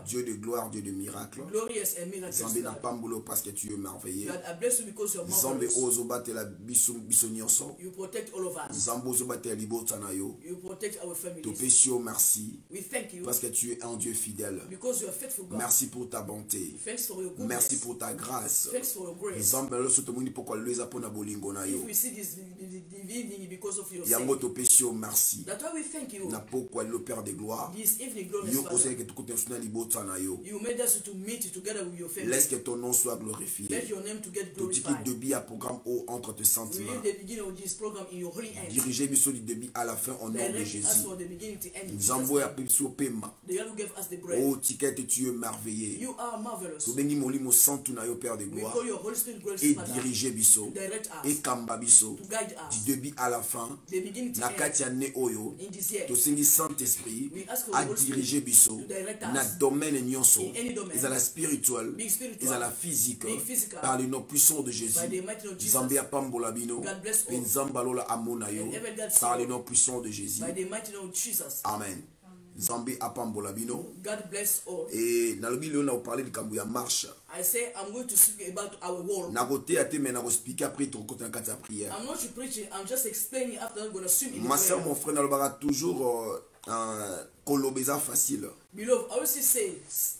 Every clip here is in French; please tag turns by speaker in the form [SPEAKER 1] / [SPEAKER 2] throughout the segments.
[SPEAKER 1] Dieu de gloire, Dieu de miracle.
[SPEAKER 2] Glorious and miraculous.
[SPEAKER 1] Zambé n'a pas boulot parce que tu es merveilleux.
[SPEAKER 2] God, I bless you because you're
[SPEAKER 1] Zambé
[SPEAKER 2] marvelous.
[SPEAKER 1] ozo bate la bisonyoso.
[SPEAKER 2] You protect all of us.
[SPEAKER 1] Zambo ozo bate la libota na yo.
[SPEAKER 2] You protect our families.
[SPEAKER 1] Topesio merci.
[SPEAKER 2] We thank you
[SPEAKER 1] Parce que tu es un Dieu fidèle.
[SPEAKER 2] because you are faithful God.
[SPEAKER 1] Merci pour ta bonté.
[SPEAKER 2] Thanks for your goodness.
[SPEAKER 1] Merci pour ta grâce.
[SPEAKER 2] Thanks for your grace.
[SPEAKER 1] Zambé lo soto muni pourquoi leza pona bolingo na yo.
[SPEAKER 2] If we see this evening because of your
[SPEAKER 1] Yango
[SPEAKER 2] sake.
[SPEAKER 1] topesio merci.
[SPEAKER 2] That's why we thank you.
[SPEAKER 1] Na pourquoi le Père de gloire.
[SPEAKER 2] This evening, glorious
[SPEAKER 1] Yo
[SPEAKER 2] Father.
[SPEAKER 1] osé que tu côté suna libota na yo.
[SPEAKER 2] You made us to meet together with your family.
[SPEAKER 1] Laisse que ton nom soit glorifié.
[SPEAKER 2] Let your name to get
[SPEAKER 1] Tout qui
[SPEAKER 2] glorified.
[SPEAKER 1] débit à programme haut entre tes
[SPEAKER 2] We
[SPEAKER 1] sentiments.
[SPEAKER 2] leave the beginning of this program in your holy hands.
[SPEAKER 1] Dirigez biso du début à la fin au nom de
[SPEAKER 2] Direct us
[SPEAKER 1] Jésus.
[SPEAKER 2] from the beginning to end.
[SPEAKER 1] Nzambo ya biso pema.
[SPEAKER 2] The God who gave us the bread.
[SPEAKER 1] Oh ticket tu es merveilleux.
[SPEAKER 2] You are marvelous.
[SPEAKER 1] Tobengi molimo santu na yo Père de
[SPEAKER 2] We
[SPEAKER 1] gloire.
[SPEAKER 2] call your Holy Spirit grace
[SPEAKER 1] Et
[SPEAKER 2] Father
[SPEAKER 1] dirigez biso.
[SPEAKER 2] to direct
[SPEAKER 1] Et
[SPEAKER 2] us,
[SPEAKER 1] kamba biso.
[SPEAKER 2] to guide us.
[SPEAKER 1] Du début à la fin.
[SPEAKER 2] The beginning to
[SPEAKER 1] Na
[SPEAKER 2] end.
[SPEAKER 1] kati ya ne oyo.
[SPEAKER 2] In this year,
[SPEAKER 1] Tosengi Saint-Esprit.
[SPEAKER 2] we ask for
[SPEAKER 1] A
[SPEAKER 2] the Holy
[SPEAKER 1] diriger
[SPEAKER 2] Spirit
[SPEAKER 1] biso.
[SPEAKER 2] to direct us
[SPEAKER 1] Na domaine nyonso.
[SPEAKER 2] in any domain.
[SPEAKER 1] Ils à la spirituelle.
[SPEAKER 2] Big
[SPEAKER 1] Ils
[SPEAKER 2] spiritual,
[SPEAKER 1] à la physique.
[SPEAKER 2] big physical,
[SPEAKER 1] Par le nom puissant de Jésus.
[SPEAKER 2] by the mighty name of Jesus,
[SPEAKER 1] Zambia pambola bino.
[SPEAKER 2] God bless all.
[SPEAKER 1] Nzamba lola amona yo.
[SPEAKER 2] And even God
[SPEAKER 1] Par le
[SPEAKER 2] see
[SPEAKER 1] nom puissant de Jésus.
[SPEAKER 2] by the mighty name of Jesus.
[SPEAKER 1] Amen. Zambi apambola bino.
[SPEAKER 2] God bless all.
[SPEAKER 1] Et nalobi leo na parler de kambu ya marche.
[SPEAKER 2] I say I'm going to speak about our world.
[SPEAKER 1] Na gote ate mais na go speaker après ton côté en kati ya prière.
[SPEAKER 2] I'm not preaching, I'm just explaining after I'm going to swim in the
[SPEAKER 1] Ma soeur,
[SPEAKER 2] prayer.
[SPEAKER 1] mon frère, nalobaka toujours kolobeza facile.
[SPEAKER 2] Beloved, I always say,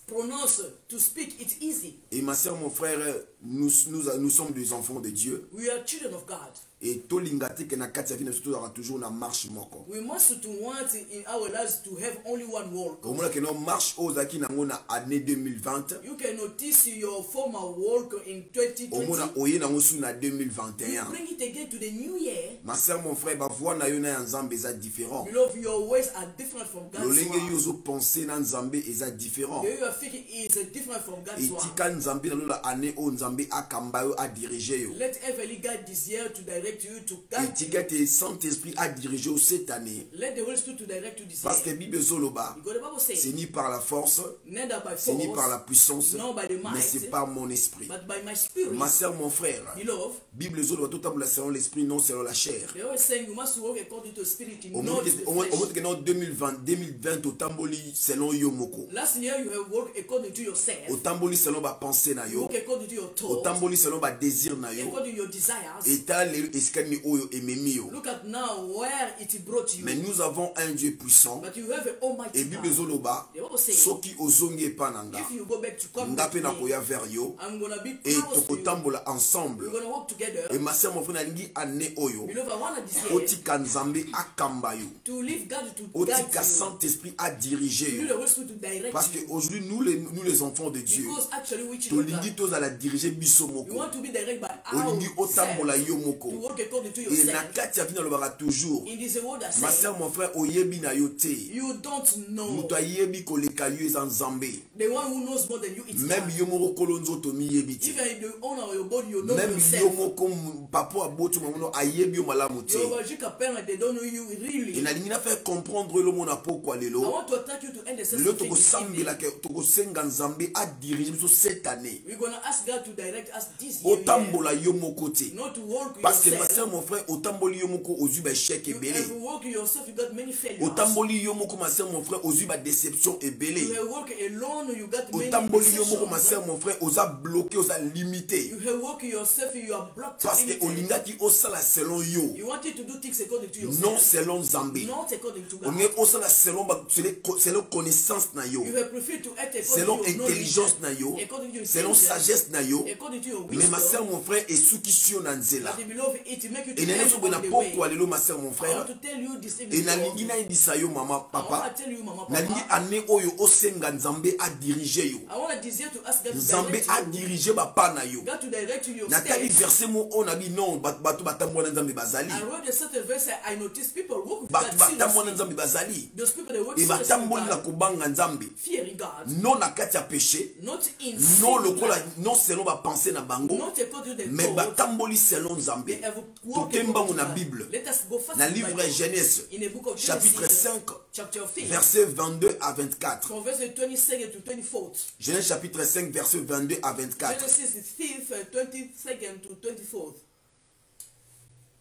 [SPEAKER 2] pronounce, to speak, it's easy.
[SPEAKER 1] Et ma soeur, mon frère, nous sommes des enfants de Dieu.
[SPEAKER 2] We are children of God.
[SPEAKER 1] Et tolingate ke na kati ya vie na biso tozalaka toujours na marche moko.
[SPEAKER 2] We must to want in our lives to have only one walk.
[SPEAKER 1] Omona ke no marche oyo ozalaki nango na année 2020.
[SPEAKER 2] You can notice your former walk in 2020.
[SPEAKER 1] Omona oye nango su na
[SPEAKER 2] You
[SPEAKER 1] 2021.
[SPEAKER 2] bring it again to the new year.
[SPEAKER 1] Ma soeur, mon frère, bavoi na yo na ya nzambe eza différent.
[SPEAKER 2] Beloved, your ways are different from God's
[SPEAKER 1] Lolenge yo
[SPEAKER 2] way.
[SPEAKER 1] ozopense na nzambe eza différent.
[SPEAKER 2] The way you are thinking is different from God's way.
[SPEAKER 1] Etika nzambe na lola année oyo nzambe akamba yo adirige yo.
[SPEAKER 2] Let heavenly God this year to direct you to guide you.
[SPEAKER 1] Etika te Saint-Esprit a dirigé cette année.
[SPEAKER 2] Let the Holy Spirit to direct you this
[SPEAKER 1] Parce que
[SPEAKER 2] year.
[SPEAKER 1] Bible Zoloba,
[SPEAKER 2] Because the Bible
[SPEAKER 1] c'est
[SPEAKER 2] says,
[SPEAKER 1] ni par la force,
[SPEAKER 2] neither by
[SPEAKER 1] c'est ni par la
[SPEAKER 2] force,
[SPEAKER 1] puissance,
[SPEAKER 2] nor by the
[SPEAKER 1] mais c'est
[SPEAKER 2] might,
[SPEAKER 1] par mon esprit.
[SPEAKER 2] but by my spirit.
[SPEAKER 1] Ma soeur, mon frère,
[SPEAKER 2] Beloved,
[SPEAKER 1] Bible Zoloba, tout à selon l'esprit, non selon la chair.
[SPEAKER 2] they always saying you must walk according to the spirit,
[SPEAKER 1] Au
[SPEAKER 2] not the
[SPEAKER 1] moins
[SPEAKER 2] flesh.
[SPEAKER 1] que en 2020, au tamboli selon yo moko.
[SPEAKER 2] Last year you have walked according to yourself.
[SPEAKER 1] Au tamboli selon ba pensée na
[SPEAKER 2] You
[SPEAKER 1] yo.
[SPEAKER 2] walk according to your
[SPEAKER 1] Au
[SPEAKER 2] thoughts,
[SPEAKER 1] tamboli selon ba désir na yo.
[SPEAKER 2] according to your desires.
[SPEAKER 1] Et ta le eskani oyo ememi yo.
[SPEAKER 2] Look at now where it brought you.
[SPEAKER 1] Mais nous avons un Dieu puissant.
[SPEAKER 2] But you have an almighty
[SPEAKER 1] Et Bible
[SPEAKER 2] God.
[SPEAKER 1] Zoloba,
[SPEAKER 2] The Bible says,
[SPEAKER 1] soki ozongi epananga,
[SPEAKER 2] if you go back to come
[SPEAKER 1] ngape
[SPEAKER 2] with
[SPEAKER 1] na
[SPEAKER 2] me,
[SPEAKER 1] koya vers yo.
[SPEAKER 2] I'm going to be
[SPEAKER 1] Et
[SPEAKER 2] close to you.
[SPEAKER 1] tokotambola ensemble.
[SPEAKER 2] We're going to walk together.
[SPEAKER 1] Et ma soeur, mon frère, nalingi ane oyo.
[SPEAKER 2] Beloved, I want this year
[SPEAKER 1] Otika nzambe akamba yo.
[SPEAKER 2] to leave God to guide
[SPEAKER 1] Otika
[SPEAKER 2] you.
[SPEAKER 1] Saint-Esprit a dirigé
[SPEAKER 2] You
[SPEAKER 1] yo.
[SPEAKER 2] the Holy Spirit to direct
[SPEAKER 1] Parce
[SPEAKER 2] you.
[SPEAKER 1] qu'aujourd'hui, nous les enfants de Dieu,
[SPEAKER 2] Because actually we children of
[SPEAKER 1] tolingi
[SPEAKER 2] God,
[SPEAKER 1] toza la diriger biso
[SPEAKER 2] you
[SPEAKER 1] moko.
[SPEAKER 2] want to be directed by
[SPEAKER 1] Olingi otambola
[SPEAKER 2] ourselves,
[SPEAKER 1] yo
[SPEAKER 2] to
[SPEAKER 1] moko.
[SPEAKER 2] walk according to
[SPEAKER 1] Et na
[SPEAKER 2] yourself.
[SPEAKER 1] kati ya vina lobaka toujours.
[SPEAKER 2] In this world that
[SPEAKER 1] Ma
[SPEAKER 2] says,
[SPEAKER 1] soeur, mon frère, oyebi na yo te.
[SPEAKER 2] you don't know.
[SPEAKER 1] Muto ayebi koleka yo eza nzambe.
[SPEAKER 2] The one who knows more than you, it's
[SPEAKER 1] Même
[SPEAKER 2] God.
[SPEAKER 1] yo moko kolo nzoto miyebi te.
[SPEAKER 2] Even if the owner of your body, you know
[SPEAKER 1] Même yo
[SPEAKER 2] yourself.
[SPEAKER 1] moko papa aboto mamono ayebi yo malamu te.
[SPEAKER 2] Your biological parents, they don't know you really.
[SPEAKER 1] Et nalingi na faire comprendre le mona pokwa
[SPEAKER 2] I
[SPEAKER 1] lelo.
[SPEAKER 2] want to attack you to understand
[SPEAKER 1] Le
[SPEAKER 2] something this evening.
[SPEAKER 1] tokosambela ke tokosenga nzambe a diriger biso cette année.
[SPEAKER 2] We're going to ask God to direct us this year.
[SPEAKER 1] Otambola yo moko te.
[SPEAKER 2] Not to walk
[SPEAKER 1] Parce que ma
[SPEAKER 2] yourself.
[SPEAKER 1] soeur, mon frère, otamboli yo moko ozwi ba échec
[SPEAKER 2] You
[SPEAKER 1] ebele.
[SPEAKER 2] have walked yourself, you got many failures.
[SPEAKER 1] Otamboli yo moko ma soeur, mon frère, ozwi ba déception
[SPEAKER 2] You
[SPEAKER 1] ebele.
[SPEAKER 2] have walked alone, you got many
[SPEAKER 1] Otamboli yo moko ma
[SPEAKER 2] deceptions.
[SPEAKER 1] soeur, mon frère, oza bloqué, oza limité.
[SPEAKER 2] You have walked yourself, you are blocked.
[SPEAKER 1] Parce que
[SPEAKER 2] limited.
[SPEAKER 1] olingaki osala selon yo,
[SPEAKER 2] You wanted to do things according to yourself.
[SPEAKER 1] non selon Nzambe.
[SPEAKER 2] Not according to God.
[SPEAKER 1] Olingi osala selon connaissance na yo,
[SPEAKER 2] You have preferred to act according
[SPEAKER 1] selon
[SPEAKER 2] to your
[SPEAKER 1] intelligence
[SPEAKER 2] knowledge,
[SPEAKER 1] na yo,
[SPEAKER 2] according to your
[SPEAKER 1] selon
[SPEAKER 2] intelligence,
[SPEAKER 1] sagesse na yo.
[SPEAKER 2] according to your
[SPEAKER 1] Mais
[SPEAKER 2] wisdom.
[SPEAKER 1] ma soeur, mon frère, esuki sio na nzela.
[SPEAKER 2] But beloved, it make you to
[SPEAKER 1] Et nani
[SPEAKER 2] end
[SPEAKER 1] soki na
[SPEAKER 2] on the way.
[SPEAKER 1] pokwa lelo ma soeur, mon
[SPEAKER 2] I
[SPEAKER 1] frère.
[SPEAKER 2] want to tell you this
[SPEAKER 1] Et
[SPEAKER 2] evening.
[SPEAKER 1] nalingi nayebisa yo mama
[SPEAKER 2] I
[SPEAKER 1] papa.
[SPEAKER 2] want to tell you, Mama,
[SPEAKER 1] Nalingi
[SPEAKER 2] Papa.
[SPEAKER 1] ane oyo osenga nzambe a diriger yo.
[SPEAKER 2] I want to desire to ask God to
[SPEAKER 1] Nzambe
[SPEAKER 2] direct
[SPEAKER 1] a
[SPEAKER 2] you.
[SPEAKER 1] dirigé bapa na yo.
[SPEAKER 2] God to direct you your
[SPEAKER 1] Natali
[SPEAKER 2] steps.
[SPEAKER 1] verset mo on a dit non bato batambola nzambe bazali.
[SPEAKER 2] I wrote a certain verse. I noticed people walk with
[SPEAKER 1] Bato
[SPEAKER 2] God
[SPEAKER 1] batambola
[SPEAKER 2] seriously.
[SPEAKER 1] nzambe bazali.
[SPEAKER 2] Those people they walk
[SPEAKER 1] Et
[SPEAKER 2] seriously with
[SPEAKER 1] batamboli na
[SPEAKER 2] God,
[SPEAKER 1] kobanga nzambe.
[SPEAKER 2] fearing God,
[SPEAKER 1] Non na kati ya péché.
[SPEAKER 2] not in
[SPEAKER 1] Non
[SPEAKER 2] sin,
[SPEAKER 1] lokola non selon ba pensée na bango.
[SPEAKER 2] not according to the
[SPEAKER 1] Mais
[SPEAKER 2] thought.
[SPEAKER 1] batamboli selon nzambe.
[SPEAKER 2] They have walked
[SPEAKER 1] Tokemba
[SPEAKER 2] according to
[SPEAKER 1] na
[SPEAKER 2] God.
[SPEAKER 1] Bible.
[SPEAKER 2] Let us go first
[SPEAKER 1] Na
[SPEAKER 2] in the
[SPEAKER 1] livre
[SPEAKER 2] Bible.
[SPEAKER 1] Genèse
[SPEAKER 2] In the book of
[SPEAKER 1] chapitre
[SPEAKER 2] Genesis,
[SPEAKER 1] 5
[SPEAKER 2] chapter 5,
[SPEAKER 1] verset 22 à 24.
[SPEAKER 2] from verse 22nd to 24.
[SPEAKER 1] Genèse chapitre 5 verset 22 à 24.
[SPEAKER 2] Genesis 5, 22nd to 24.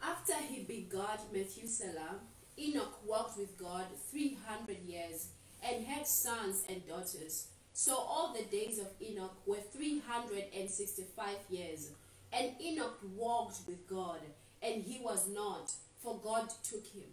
[SPEAKER 3] After he begot Methuselah, Enoch walked with God 300 years and had sons and daughters. So all the days of Enoch were 365 years. And Enoch walked with God, and he was not, for God took him.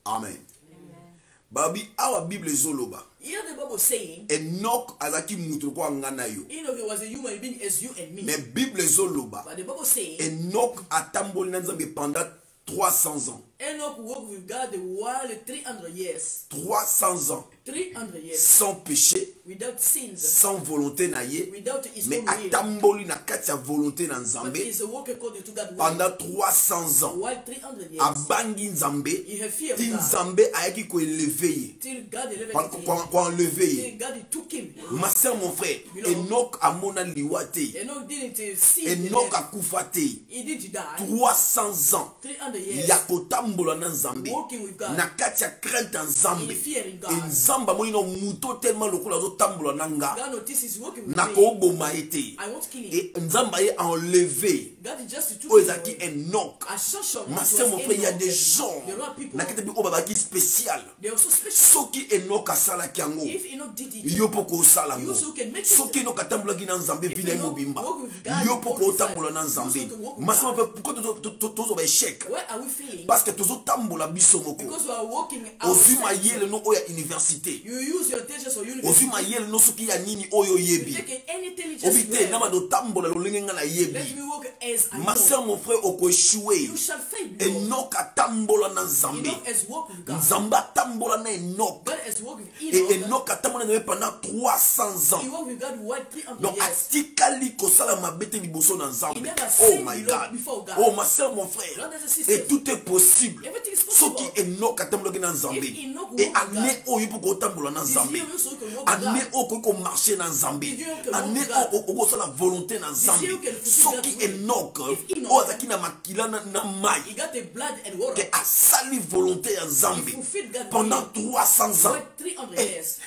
[SPEAKER 1] Amen.
[SPEAKER 3] Amen.
[SPEAKER 1] Babi, our Bible zoloba.
[SPEAKER 2] Here the Bible saying,
[SPEAKER 1] Enoch azaki mutu kwa ngana yo.
[SPEAKER 2] Enoch was a human being as you and me.
[SPEAKER 1] Mais Bible zoloba.
[SPEAKER 2] But the Bible saying,
[SPEAKER 1] Enoch atamboli na Nzambe pendant 300 ans.
[SPEAKER 2] Enoch walked with God the while 300 years.
[SPEAKER 1] 300 ans.
[SPEAKER 2] 300 years.
[SPEAKER 1] Sans péché,
[SPEAKER 2] Without sins.
[SPEAKER 1] sans volonté na ye.
[SPEAKER 2] Without his
[SPEAKER 1] Mais
[SPEAKER 2] own will.
[SPEAKER 1] atamboli na kati ya volonté na
[SPEAKER 2] But
[SPEAKER 1] Nzambe
[SPEAKER 2] he is a walk according to God's will.
[SPEAKER 1] pendant 300 ans.
[SPEAKER 2] While 300 years.
[SPEAKER 1] Abangi Nzambe,
[SPEAKER 2] He had fear of
[SPEAKER 1] ti
[SPEAKER 2] God.
[SPEAKER 1] Nzambe ayaki ko élever ye.
[SPEAKER 2] Till God delivered him.
[SPEAKER 1] Kwa enlever ye.
[SPEAKER 2] Till God took him.
[SPEAKER 1] Ma sœur, mon frère, Enoch amona liwa te.
[SPEAKER 2] Enoch didn't see
[SPEAKER 1] Enoch
[SPEAKER 2] the
[SPEAKER 1] akufa te.
[SPEAKER 2] He didn't die.
[SPEAKER 1] 300 ans
[SPEAKER 2] 300 years.
[SPEAKER 1] ya kotambola na Nzambe
[SPEAKER 2] Walking with God.
[SPEAKER 1] na kati ya crainte ya Nzambe.
[SPEAKER 2] In fear in God.
[SPEAKER 1] E Nzambe amoni no muto tellement lokola azotambola na nga
[SPEAKER 2] God notices walking with
[SPEAKER 1] na
[SPEAKER 2] me.
[SPEAKER 1] koboma ye te.
[SPEAKER 2] I won't kill him.
[SPEAKER 1] E Nzambe aye enlevé
[SPEAKER 2] God just took
[SPEAKER 1] oyo
[SPEAKER 2] him
[SPEAKER 1] ezalaki
[SPEAKER 2] away.
[SPEAKER 1] Enoch.
[SPEAKER 2] À chaque chose,
[SPEAKER 1] Ma
[SPEAKER 2] it
[SPEAKER 1] sœur,
[SPEAKER 2] was
[SPEAKER 1] mon frère, il y a
[SPEAKER 2] Enoch.
[SPEAKER 1] des gens
[SPEAKER 2] There are people.
[SPEAKER 1] na kati oyo babaki spécial.
[SPEAKER 2] They are so special.
[SPEAKER 1] Soki Enoch asalaki yango
[SPEAKER 2] If Enoch did it,
[SPEAKER 1] yo mpo kosala
[SPEAKER 2] you
[SPEAKER 1] yango.
[SPEAKER 2] also can make it.
[SPEAKER 1] Soki Enoch atambolaki na Nzambe
[SPEAKER 2] If
[SPEAKER 1] vina ye
[SPEAKER 2] Enoch
[SPEAKER 1] mobimba
[SPEAKER 2] walk with God,
[SPEAKER 1] yo mpo
[SPEAKER 2] walk with
[SPEAKER 1] kotambola
[SPEAKER 2] God,
[SPEAKER 1] na
[SPEAKER 2] you
[SPEAKER 1] Nzambe.
[SPEAKER 2] also can walk with
[SPEAKER 1] Ma sœur,
[SPEAKER 2] God.
[SPEAKER 1] mon frère, pourquoi tozoba échec?
[SPEAKER 2] Why are we failing?
[SPEAKER 1] Parce que tozotambola biso moko.
[SPEAKER 2] Because we are walking
[SPEAKER 1] Ozwi
[SPEAKER 2] outside.
[SPEAKER 1] mayele no oyo ya université.
[SPEAKER 2] You use your intelligence or
[SPEAKER 1] Ozwi
[SPEAKER 2] university.
[SPEAKER 1] mayele no soki ya nini oyo
[SPEAKER 2] You
[SPEAKER 1] oyebi.
[SPEAKER 2] take any intelligence
[SPEAKER 1] Obi
[SPEAKER 2] you
[SPEAKER 1] te na
[SPEAKER 2] have.
[SPEAKER 1] madotambola lolenge nga na
[SPEAKER 2] Let
[SPEAKER 1] yebi.
[SPEAKER 2] me walk as I
[SPEAKER 1] Ma
[SPEAKER 2] know.
[SPEAKER 1] sœur, mon frère, okoéchoué.
[SPEAKER 2] You shall fail. bro.
[SPEAKER 1] Enoch atambola na Nzambe.
[SPEAKER 2] Enoch has walked with God.
[SPEAKER 1] Nzambe atambola na Enoch.
[SPEAKER 2] God has walked with
[SPEAKER 1] Et
[SPEAKER 2] Enoch.
[SPEAKER 1] Enoch atambola na ye pendant 300 ans.
[SPEAKER 2] He walked with God while 300
[SPEAKER 1] Donc
[SPEAKER 2] years.
[SPEAKER 1] atikali kosala mabe te liboso na
[SPEAKER 2] He
[SPEAKER 1] Nzambe.
[SPEAKER 2] never
[SPEAKER 1] Oh
[SPEAKER 2] sinned
[SPEAKER 1] my
[SPEAKER 2] below-
[SPEAKER 1] God.
[SPEAKER 2] before God.
[SPEAKER 1] Oh ma sœur, mon frère.
[SPEAKER 2] Brothers and sisters.
[SPEAKER 1] Et tout est possible.
[SPEAKER 2] Everything is possible.
[SPEAKER 1] Soki Enoch atambolaki na Nzambe.
[SPEAKER 2] If Enoch
[SPEAKER 1] Et
[SPEAKER 2] walked with
[SPEAKER 1] année oyo mpo kotambola na
[SPEAKER 2] This
[SPEAKER 1] Nzambe.
[SPEAKER 2] year also can walk with
[SPEAKER 1] Année
[SPEAKER 2] God.
[SPEAKER 1] oyo okoki komarche na Nzambe.
[SPEAKER 2] If you can walk
[SPEAKER 1] Année
[SPEAKER 2] with God.
[SPEAKER 1] oyo okosala volonté na
[SPEAKER 2] This year
[SPEAKER 1] Nzambe.
[SPEAKER 2] you can fulfill
[SPEAKER 1] Soki
[SPEAKER 2] God's will.
[SPEAKER 1] Enoch
[SPEAKER 2] If Enoch-
[SPEAKER 1] oyo azalaki na makila na mai
[SPEAKER 2] He got the blood and water.
[SPEAKER 1] ke asali volonté ya Nzambe
[SPEAKER 2] He fulfilled God's
[SPEAKER 1] pendant
[SPEAKER 2] will.
[SPEAKER 1] 300 ans.
[SPEAKER 2] While 300 years.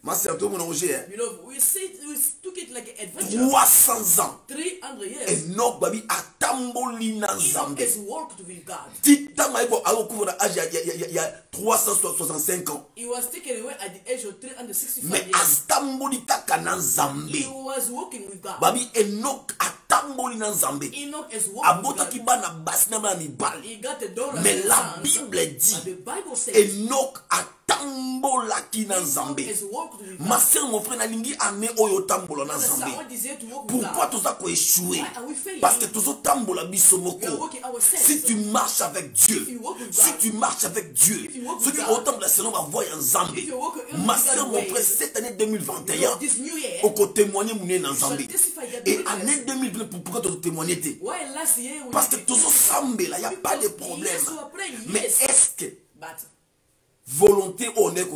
[SPEAKER 1] Ma sœur, tout le monde a mangé, hein?
[SPEAKER 2] Beloved, we took it like an adventure.
[SPEAKER 1] 300 ans.
[SPEAKER 2] 300 years.
[SPEAKER 1] Enoch babi atamboli na
[SPEAKER 2] Enoch
[SPEAKER 1] Nzambe.
[SPEAKER 2] has walked with God.
[SPEAKER 1] Titanga ibo akokuva na âge ya 365 ans.
[SPEAKER 2] He was taken away at the age of 365
[SPEAKER 1] Mais
[SPEAKER 2] years.
[SPEAKER 1] atamboli kaka na
[SPEAKER 2] He
[SPEAKER 1] Nzambe.
[SPEAKER 2] was walking with God.
[SPEAKER 1] Babi Enoch atamboli na Nzambe.
[SPEAKER 2] Enoch has walked with
[SPEAKER 1] Abotaki
[SPEAKER 2] God.
[SPEAKER 1] bana basi na bana mibali.
[SPEAKER 2] He got the daughters
[SPEAKER 1] Mais
[SPEAKER 2] and
[SPEAKER 1] la
[SPEAKER 2] sons.
[SPEAKER 1] Bible dit
[SPEAKER 2] But the Bible says
[SPEAKER 1] Enoch atambolaki na
[SPEAKER 2] Enoch
[SPEAKER 1] Nzambe.
[SPEAKER 2] has walked with
[SPEAKER 1] Ma
[SPEAKER 2] God.
[SPEAKER 1] sœur, mon frère, nalingi ane oyo tambola na
[SPEAKER 2] Brothers, I
[SPEAKER 1] Nzambe.
[SPEAKER 2] want desire to walk with
[SPEAKER 1] Pourquoi
[SPEAKER 2] God.
[SPEAKER 1] toza koéchouer?
[SPEAKER 2] Why are we failing?
[SPEAKER 1] Parce que tozotambola biso
[SPEAKER 2] We are
[SPEAKER 1] moko.
[SPEAKER 2] walking ourselves.
[SPEAKER 1] Si tu marches avec Dieu,
[SPEAKER 2] If you walk with
[SPEAKER 1] si
[SPEAKER 2] God,
[SPEAKER 1] tu marches avec Dieu,
[SPEAKER 2] if you walk
[SPEAKER 1] ceux
[SPEAKER 2] with
[SPEAKER 1] qui
[SPEAKER 2] God,
[SPEAKER 1] autant selon ma voix en Zambé,
[SPEAKER 2] if you walk in
[SPEAKER 1] ma
[SPEAKER 2] God's
[SPEAKER 1] soeur, mon
[SPEAKER 2] ways,
[SPEAKER 1] frère, cette année
[SPEAKER 2] you
[SPEAKER 1] 2021,
[SPEAKER 2] know, this new year,
[SPEAKER 1] on peut témoigner mon en
[SPEAKER 2] shall
[SPEAKER 1] Zambé.
[SPEAKER 2] testify that
[SPEAKER 1] Et
[SPEAKER 2] witness.
[SPEAKER 1] année 2020, pourquoi tu témoigner?
[SPEAKER 2] Why last year we
[SPEAKER 1] Parce que tous ensemble, il n'y a pas de problème.
[SPEAKER 2] Yes, we are praying,
[SPEAKER 1] Mais
[SPEAKER 2] yes.
[SPEAKER 1] est-ce que
[SPEAKER 2] But
[SPEAKER 1] volonté honnête,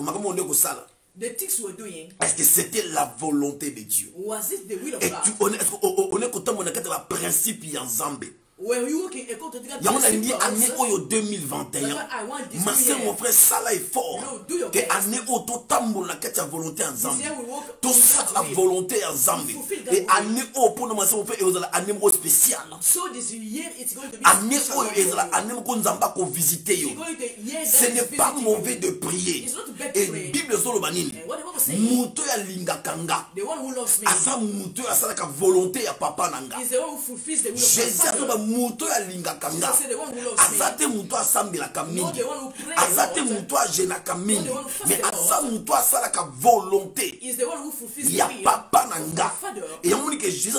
[SPEAKER 1] ça,
[SPEAKER 2] the things we were doing,
[SPEAKER 1] est-ce que c'était la volonté de Dieu?
[SPEAKER 2] was it the will of
[SPEAKER 1] Et
[SPEAKER 2] God?
[SPEAKER 1] tu on est content, on a la principe en Zambé.
[SPEAKER 2] When you walking according to
[SPEAKER 1] Il y a
[SPEAKER 2] God's
[SPEAKER 1] une année
[SPEAKER 2] principles,
[SPEAKER 1] oyo 2021.
[SPEAKER 2] I want this
[SPEAKER 1] Ma
[SPEAKER 2] new
[SPEAKER 1] sœur,
[SPEAKER 2] year.
[SPEAKER 1] mon frère, ça là est fort.
[SPEAKER 2] No, do your
[SPEAKER 1] Que
[SPEAKER 2] best.
[SPEAKER 1] année oyo totambola na kati ya volonté en
[SPEAKER 2] This
[SPEAKER 1] Zambé.
[SPEAKER 2] year we walk
[SPEAKER 1] Tout
[SPEAKER 2] in
[SPEAKER 1] ça
[SPEAKER 2] God's
[SPEAKER 1] la
[SPEAKER 2] will.
[SPEAKER 1] volonté en Zambé.
[SPEAKER 2] Fulfill God's
[SPEAKER 1] Et
[SPEAKER 2] will.
[SPEAKER 1] année oyo pour nous, ma sœur, mon frère, et année moko spéciale.
[SPEAKER 2] So this year it's going to be
[SPEAKER 1] Année
[SPEAKER 2] special
[SPEAKER 1] oyo
[SPEAKER 2] one for
[SPEAKER 1] ezala
[SPEAKER 2] you.
[SPEAKER 1] année moko nzamba ko visiter yo.
[SPEAKER 2] It's going to year
[SPEAKER 1] Ce
[SPEAKER 2] that
[SPEAKER 1] n'est
[SPEAKER 2] is
[SPEAKER 1] pas
[SPEAKER 2] visiting
[SPEAKER 1] mauvais
[SPEAKER 2] you.
[SPEAKER 1] de prier.
[SPEAKER 2] It's not bad to
[SPEAKER 1] Et
[SPEAKER 2] pray.
[SPEAKER 1] Bible zoloba nini?
[SPEAKER 2] And what the Bible says,
[SPEAKER 1] Muto ya lingaka nga.
[SPEAKER 2] the one who loves me
[SPEAKER 1] Aza muto ya salaka volonté ya papa nanga.
[SPEAKER 2] is the one who fulfills the will of
[SPEAKER 1] Jésus
[SPEAKER 2] my
[SPEAKER 1] azoba
[SPEAKER 2] Father.
[SPEAKER 1] muto ya lingaka nga.
[SPEAKER 2] Jesus said the one who loves me.
[SPEAKER 1] Azate muto asambelaka mingi.
[SPEAKER 2] Not the one who prays,
[SPEAKER 1] Azate
[SPEAKER 2] Lord.
[SPEAKER 1] muto ajenaka mingi.
[SPEAKER 2] Not the one who fasts,
[SPEAKER 1] Mais
[SPEAKER 2] Lord.
[SPEAKER 1] aza muto asalaka volonté
[SPEAKER 2] Is the one who fulfills the
[SPEAKER 1] ya
[SPEAKER 2] will
[SPEAKER 1] papa
[SPEAKER 2] of
[SPEAKER 1] nanga.
[SPEAKER 2] my Father.
[SPEAKER 1] Et yamoni que Jésus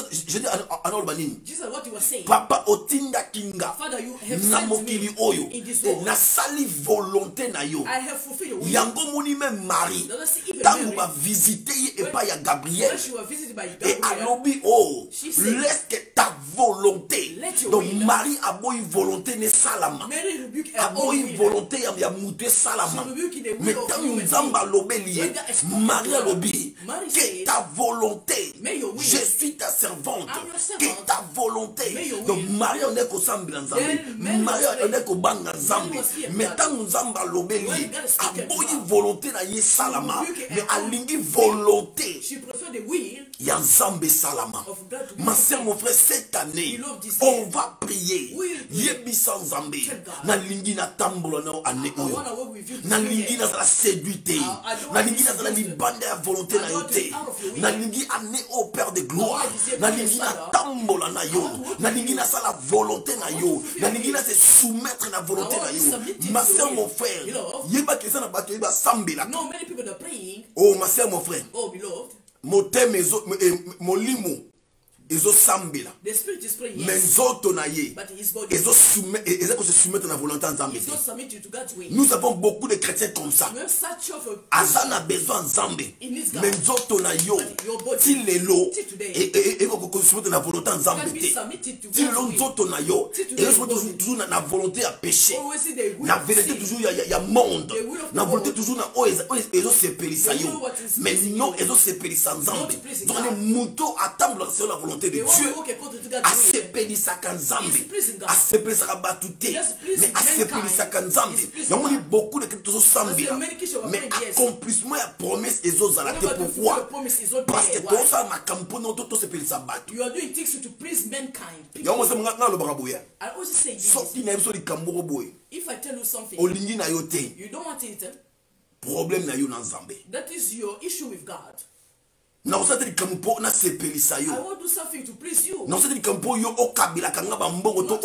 [SPEAKER 1] analoba nini?
[SPEAKER 2] Jesus, what you were saying,
[SPEAKER 1] Papa otindaki nga
[SPEAKER 2] Father, you have
[SPEAKER 1] na
[SPEAKER 2] sent
[SPEAKER 1] mokili
[SPEAKER 2] me
[SPEAKER 1] oyo
[SPEAKER 2] in this world.
[SPEAKER 1] nasali volonté na yo.
[SPEAKER 2] I have fulfilled the will.
[SPEAKER 1] Yango moni même Marie
[SPEAKER 2] Let us see even
[SPEAKER 1] ntango
[SPEAKER 2] Mary,
[SPEAKER 1] bavisite ye epai ya Gabriel
[SPEAKER 2] when she was visited by
[SPEAKER 1] et
[SPEAKER 2] Gabriel,
[SPEAKER 1] alobi oh
[SPEAKER 2] She said,
[SPEAKER 1] laisse que ta volonté.
[SPEAKER 2] Let your
[SPEAKER 1] Donc
[SPEAKER 2] will.
[SPEAKER 1] Marie aboyi volonté ne salama
[SPEAKER 2] Mary rebuked her own
[SPEAKER 1] aboyi
[SPEAKER 2] will.
[SPEAKER 1] volonté ya mutu salama.
[SPEAKER 2] She rebuked the will
[SPEAKER 1] Mais
[SPEAKER 2] of
[SPEAKER 1] ntango
[SPEAKER 2] human
[SPEAKER 1] nzambe
[SPEAKER 2] being.
[SPEAKER 1] alobeli ye
[SPEAKER 2] When God has spoken
[SPEAKER 1] Marie
[SPEAKER 2] to her,
[SPEAKER 1] alobi
[SPEAKER 2] Mary
[SPEAKER 1] que
[SPEAKER 2] said,
[SPEAKER 1] ta volonté,
[SPEAKER 2] May your will.
[SPEAKER 1] je suis ta servante,
[SPEAKER 2] I'm your servant.
[SPEAKER 1] que ta volonté.
[SPEAKER 2] May your
[SPEAKER 1] Donc
[SPEAKER 2] will.
[SPEAKER 1] Marie on est kosambela nzambe,
[SPEAKER 2] Then Mary
[SPEAKER 1] Marie
[SPEAKER 2] was
[SPEAKER 1] on est kobanga nzambe.
[SPEAKER 2] Mary was fear
[SPEAKER 1] Mais
[SPEAKER 2] God.
[SPEAKER 1] ntango nzambe alobeli
[SPEAKER 2] When
[SPEAKER 1] ye
[SPEAKER 2] God has spoken to
[SPEAKER 1] aboyi
[SPEAKER 2] her,
[SPEAKER 1] volonté na ye salama,
[SPEAKER 2] rebuked her
[SPEAKER 1] mais
[SPEAKER 2] own
[SPEAKER 1] alingi volonté
[SPEAKER 2] She preferred the will
[SPEAKER 1] ya nzambe salama.
[SPEAKER 2] of God to be
[SPEAKER 1] Ma soeur, mon frère, cette année, on va prier. Yebi sans Zambé. Na lingi na tambola na ane oyo. Na lingi na la séduite. Na lingi na la libande à volonté na yote. Na lingi ane au Père de gloire. Na lingi na tambola na yo. Na lingi na la volonté na yo. Na lingi na se soumettre na volonté na yo. Ma soeur, mon frère, yeba kesa na bato yeba sambela.
[SPEAKER 2] No, many people are praying.
[SPEAKER 1] Oh, ma soeur, mon frère.
[SPEAKER 2] Oh, beloved.
[SPEAKER 1] Motem molimo ezo sambela.
[SPEAKER 2] The spirit is praying.
[SPEAKER 1] Mais nzoto na ye.
[SPEAKER 2] But his body
[SPEAKER 1] Ezo se soumettre na volonté nzambe.
[SPEAKER 2] is not submitted to God's way.
[SPEAKER 1] Nous avons beaucoup de chrétiens comme ça.
[SPEAKER 2] You have such of a
[SPEAKER 1] Azana besoin nzambe. Mais nzoto na yo. Ti lelo et ko soumettre na volonté nzambe te. Ti lelo nzoto na yo et toujours na volonté à pécher. Na vérité toujours ya monde. Na volonté toujours na ezo se pelisa yo. Mais non ezo se pelisa nzambe. Donc les moutons attendent sur la volonté de Dieu. A se pelisa kanzambe. A se pelisa kabatute. Mais a se pelisa kanzambe. Donc on a beaucoup de choses sambi. Mais accomplissement et promesse et autres à la tête. Pourquoi? Parce que tout ça ma campagne tout se pelisa battu.
[SPEAKER 2] You are doing things to please mankind.
[SPEAKER 1] Ya mo se ngaka lo baraboya.
[SPEAKER 2] I also say this.
[SPEAKER 1] Sorti na biso likamboro boy.
[SPEAKER 2] If I tell you something,
[SPEAKER 1] Olingi na yo te.
[SPEAKER 2] you don't want it.
[SPEAKER 1] Problème na yo na nzambe.
[SPEAKER 2] That is your issue with God.
[SPEAKER 1] Na osate likambo na se pelisa yo.
[SPEAKER 2] I want to do something to please you.
[SPEAKER 1] Na osate likambo yo okabila kanga ba mbongo to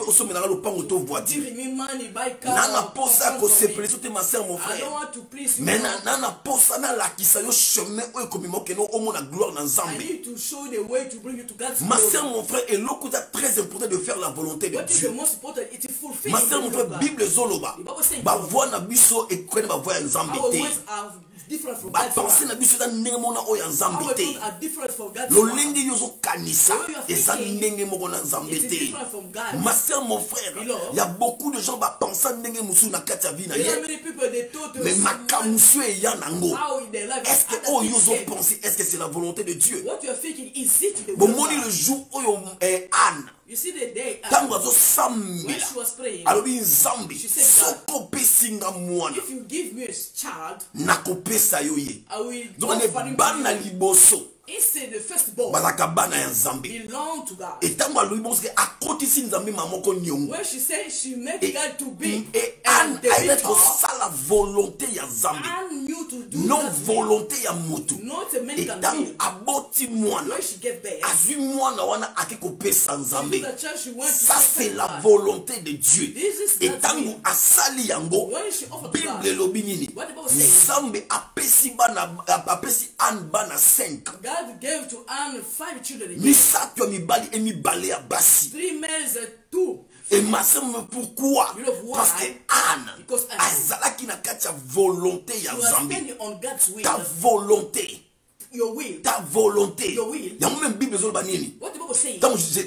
[SPEAKER 1] osomela lo pango to voiture.
[SPEAKER 2] Giving me money, buy car.
[SPEAKER 1] Nana posa ko se pelisa te ma sœur mon
[SPEAKER 2] I
[SPEAKER 1] frère.
[SPEAKER 2] don't want to please you.
[SPEAKER 1] Mais nana posa na lakisa yo chemin o ekomimo ke no omo na gloire na
[SPEAKER 2] I
[SPEAKER 1] nzambe.
[SPEAKER 2] need to show the way to bring you to God's
[SPEAKER 1] Ma
[SPEAKER 2] glory.
[SPEAKER 1] sœur mon frère est l'autre très important de faire la volonté de
[SPEAKER 2] What is the
[SPEAKER 1] Dieu.
[SPEAKER 2] most important? It is fulfilling
[SPEAKER 1] Ma sœur mon
[SPEAKER 2] the will
[SPEAKER 1] frère
[SPEAKER 2] of God.
[SPEAKER 1] Bible zoloba. Ba voix na biso et connaît ba voix ya nzambe
[SPEAKER 2] Our
[SPEAKER 1] te.
[SPEAKER 2] ways are different from
[SPEAKER 1] Ba
[SPEAKER 2] God's
[SPEAKER 1] penser
[SPEAKER 2] way.
[SPEAKER 1] na biso da ndenge mona o ya nzambe
[SPEAKER 2] Our
[SPEAKER 1] te.
[SPEAKER 2] thoughts are different from God's way.
[SPEAKER 1] Lolenge yozo kanisa eza ndenge moko na nzambe
[SPEAKER 2] It is
[SPEAKER 1] te.
[SPEAKER 2] different from God.
[SPEAKER 1] Ma sœur mon frère, il y a beaucoup de gens ba penser ndenge musu na kati ya vie na
[SPEAKER 2] There are
[SPEAKER 1] ye.
[SPEAKER 2] many people they thought
[SPEAKER 1] Mais makamusu e ya nango.
[SPEAKER 2] how in their life.
[SPEAKER 1] Est-ce que oh yozo penser est-ce que c'est la volonté de Dieu?
[SPEAKER 2] What you are thinking is it the will
[SPEAKER 1] Bon
[SPEAKER 2] of
[SPEAKER 1] moni
[SPEAKER 2] God?
[SPEAKER 1] le jour oyo Anne
[SPEAKER 2] You see the day
[SPEAKER 1] tango azo
[SPEAKER 2] when
[SPEAKER 1] sambela.
[SPEAKER 2] she was praying,
[SPEAKER 1] Alobi nzambe
[SPEAKER 2] She said,
[SPEAKER 1] soko pesinga mwana
[SPEAKER 2] if you give me a child,
[SPEAKER 1] nakopesa yo ye.
[SPEAKER 2] I will
[SPEAKER 1] Donc
[SPEAKER 2] offer
[SPEAKER 1] ne
[SPEAKER 2] him
[SPEAKER 1] bana
[SPEAKER 2] to you.
[SPEAKER 1] liboso
[SPEAKER 2] Instead, the firstborn
[SPEAKER 1] bazaka bana ya nzambe.
[SPEAKER 2] belong to God.
[SPEAKER 1] Et tango alobi bonso ke akotisi nzambe mamoko nyongo.
[SPEAKER 2] When she said she made
[SPEAKER 1] Et
[SPEAKER 2] God to be
[SPEAKER 1] Anne
[SPEAKER 2] and the
[SPEAKER 1] aile
[SPEAKER 2] victor,
[SPEAKER 1] kosala volonté ya nzambe.
[SPEAKER 2] Anne knew to do
[SPEAKER 1] Non
[SPEAKER 2] that.
[SPEAKER 1] volonté ya mutu.
[SPEAKER 2] Not a man
[SPEAKER 1] Et
[SPEAKER 2] can
[SPEAKER 1] tango
[SPEAKER 2] be.
[SPEAKER 1] aboti mwana
[SPEAKER 2] When she get there,
[SPEAKER 1] azwi mwana wana ake kopesa nzambe.
[SPEAKER 2] the church she went to
[SPEAKER 1] Ça c'est la
[SPEAKER 2] God.
[SPEAKER 1] volonté de Dieu.
[SPEAKER 2] This is
[SPEAKER 1] Et
[SPEAKER 2] God's
[SPEAKER 1] tango
[SPEAKER 2] will.
[SPEAKER 1] asali yango
[SPEAKER 2] When she offered to
[SPEAKER 1] Bible
[SPEAKER 2] God,
[SPEAKER 1] elobi nini?
[SPEAKER 2] what the Bible says,
[SPEAKER 1] Nzambe apesi Anne bana 5.
[SPEAKER 2] God gave to Anne 5 children again.
[SPEAKER 1] Misato ya mibali et mibale ya basi.
[SPEAKER 2] 3 males and 2.
[SPEAKER 1] Et ma sœur, mais pourquoi?
[SPEAKER 2] You know why?
[SPEAKER 1] Parce que Anne
[SPEAKER 2] Because Anne,
[SPEAKER 1] azalaki na kati ya volonté ya
[SPEAKER 2] you are
[SPEAKER 1] Nzambe.
[SPEAKER 2] standing on God's will.
[SPEAKER 1] Ta volonté,
[SPEAKER 2] Your will.
[SPEAKER 1] ta volonté.
[SPEAKER 2] Your will.
[SPEAKER 1] Yango même Bible ezoloba nini?
[SPEAKER 2] What the Bible says,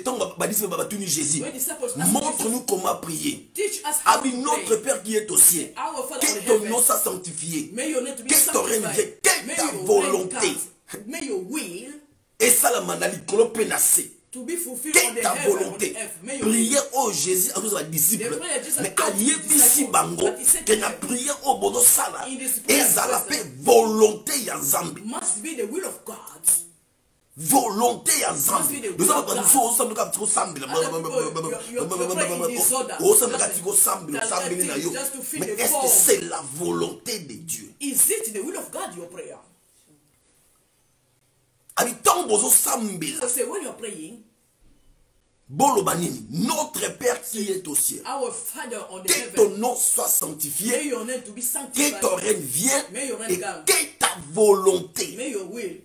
[SPEAKER 1] Tant badisi batuni Jésus.
[SPEAKER 2] when disciples asked
[SPEAKER 1] Montre-nous comment prier.
[SPEAKER 2] teach us how
[SPEAKER 1] Avec
[SPEAKER 2] to
[SPEAKER 1] notre
[SPEAKER 2] pray.
[SPEAKER 1] Père qui est au ciel.
[SPEAKER 2] Our Father
[SPEAKER 1] Que
[SPEAKER 2] in
[SPEAKER 1] ton
[SPEAKER 2] heaven,
[SPEAKER 1] nom soit sanctifié.
[SPEAKER 2] may your name to be
[SPEAKER 1] Que ton règne vienne.
[SPEAKER 2] sanctified.
[SPEAKER 1] Que
[SPEAKER 2] May
[SPEAKER 1] ta
[SPEAKER 2] your
[SPEAKER 1] volonté.
[SPEAKER 2] reign come. May your will
[SPEAKER 1] Et ça la mandali kolo penase.
[SPEAKER 2] to be fulfilled on
[SPEAKER 1] Que
[SPEAKER 2] the
[SPEAKER 1] ta
[SPEAKER 2] heaven, on
[SPEAKER 1] volonté.
[SPEAKER 2] the earth. May your will.
[SPEAKER 1] Prière au Jésus à tous les disciples.
[SPEAKER 2] The prayer Jesus
[SPEAKER 1] Mais
[SPEAKER 2] taught
[SPEAKER 1] à
[SPEAKER 2] the
[SPEAKER 1] yebisi
[SPEAKER 2] disciples,
[SPEAKER 1] bango.
[SPEAKER 2] but he said
[SPEAKER 1] Que
[SPEAKER 2] to
[SPEAKER 1] na
[SPEAKER 2] them,
[SPEAKER 1] prière au bodo sala.
[SPEAKER 2] in this
[SPEAKER 1] Et
[SPEAKER 2] prayer
[SPEAKER 1] ça la
[SPEAKER 2] process,
[SPEAKER 1] paix volonté ya Nzambe.
[SPEAKER 2] must be the will of God.
[SPEAKER 1] Volonté ya Nzambe.
[SPEAKER 2] Must be the
[SPEAKER 1] Nous
[SPEAKER 2] will
[SPEAKER 1] avons
[SPEAKER 2] of
[SPEAKER 1] pas
[SPEAKER 2] God.
[SPEAKER 1] nous sommes nous comme sambila.
[SPEAKER 2] You're praying in disorder.
[SPEAKER 1] Nous sommes comme sambila na yo.
[SPEAKER 2] Just to feel
[SPEAKER 1] Mais
[SPEAKER 2] the
[SPEAKER 1] est-ce que
[SPEAKER 2] form.
[SPEAKER 1] c'est la volonté de Dieu?
[SPEAKER 2] Is it the will of God, your prayer?
[SPEAKER 1] Habitant bozo sambila.
[SPEAKER 2] So say, when you're praying,
[SPEAKER 1] Bolo banini. Notre Père qui est au ciel.
[SPEAKER 2] our Father on the
[SPEAKER 1] Que
[SPEAKER 2] heaven,
[SPEAKER 1] ton nom soit
[SPEAKER 2] may
[SPEAKER 1] sanctifié.
[SPEAKER 2] your name to be
[SPEAKER 1] Que
[SPEAKER 2] sanctified.
[SPEAKER 1] ton règne vienne.
[SPEAKER 2] May your règne
[SPEAKER 1] Et
[SPEAKER 2] come.
[SPEAKER 1] que ta volonté.
[SPEAKER 2] May your will,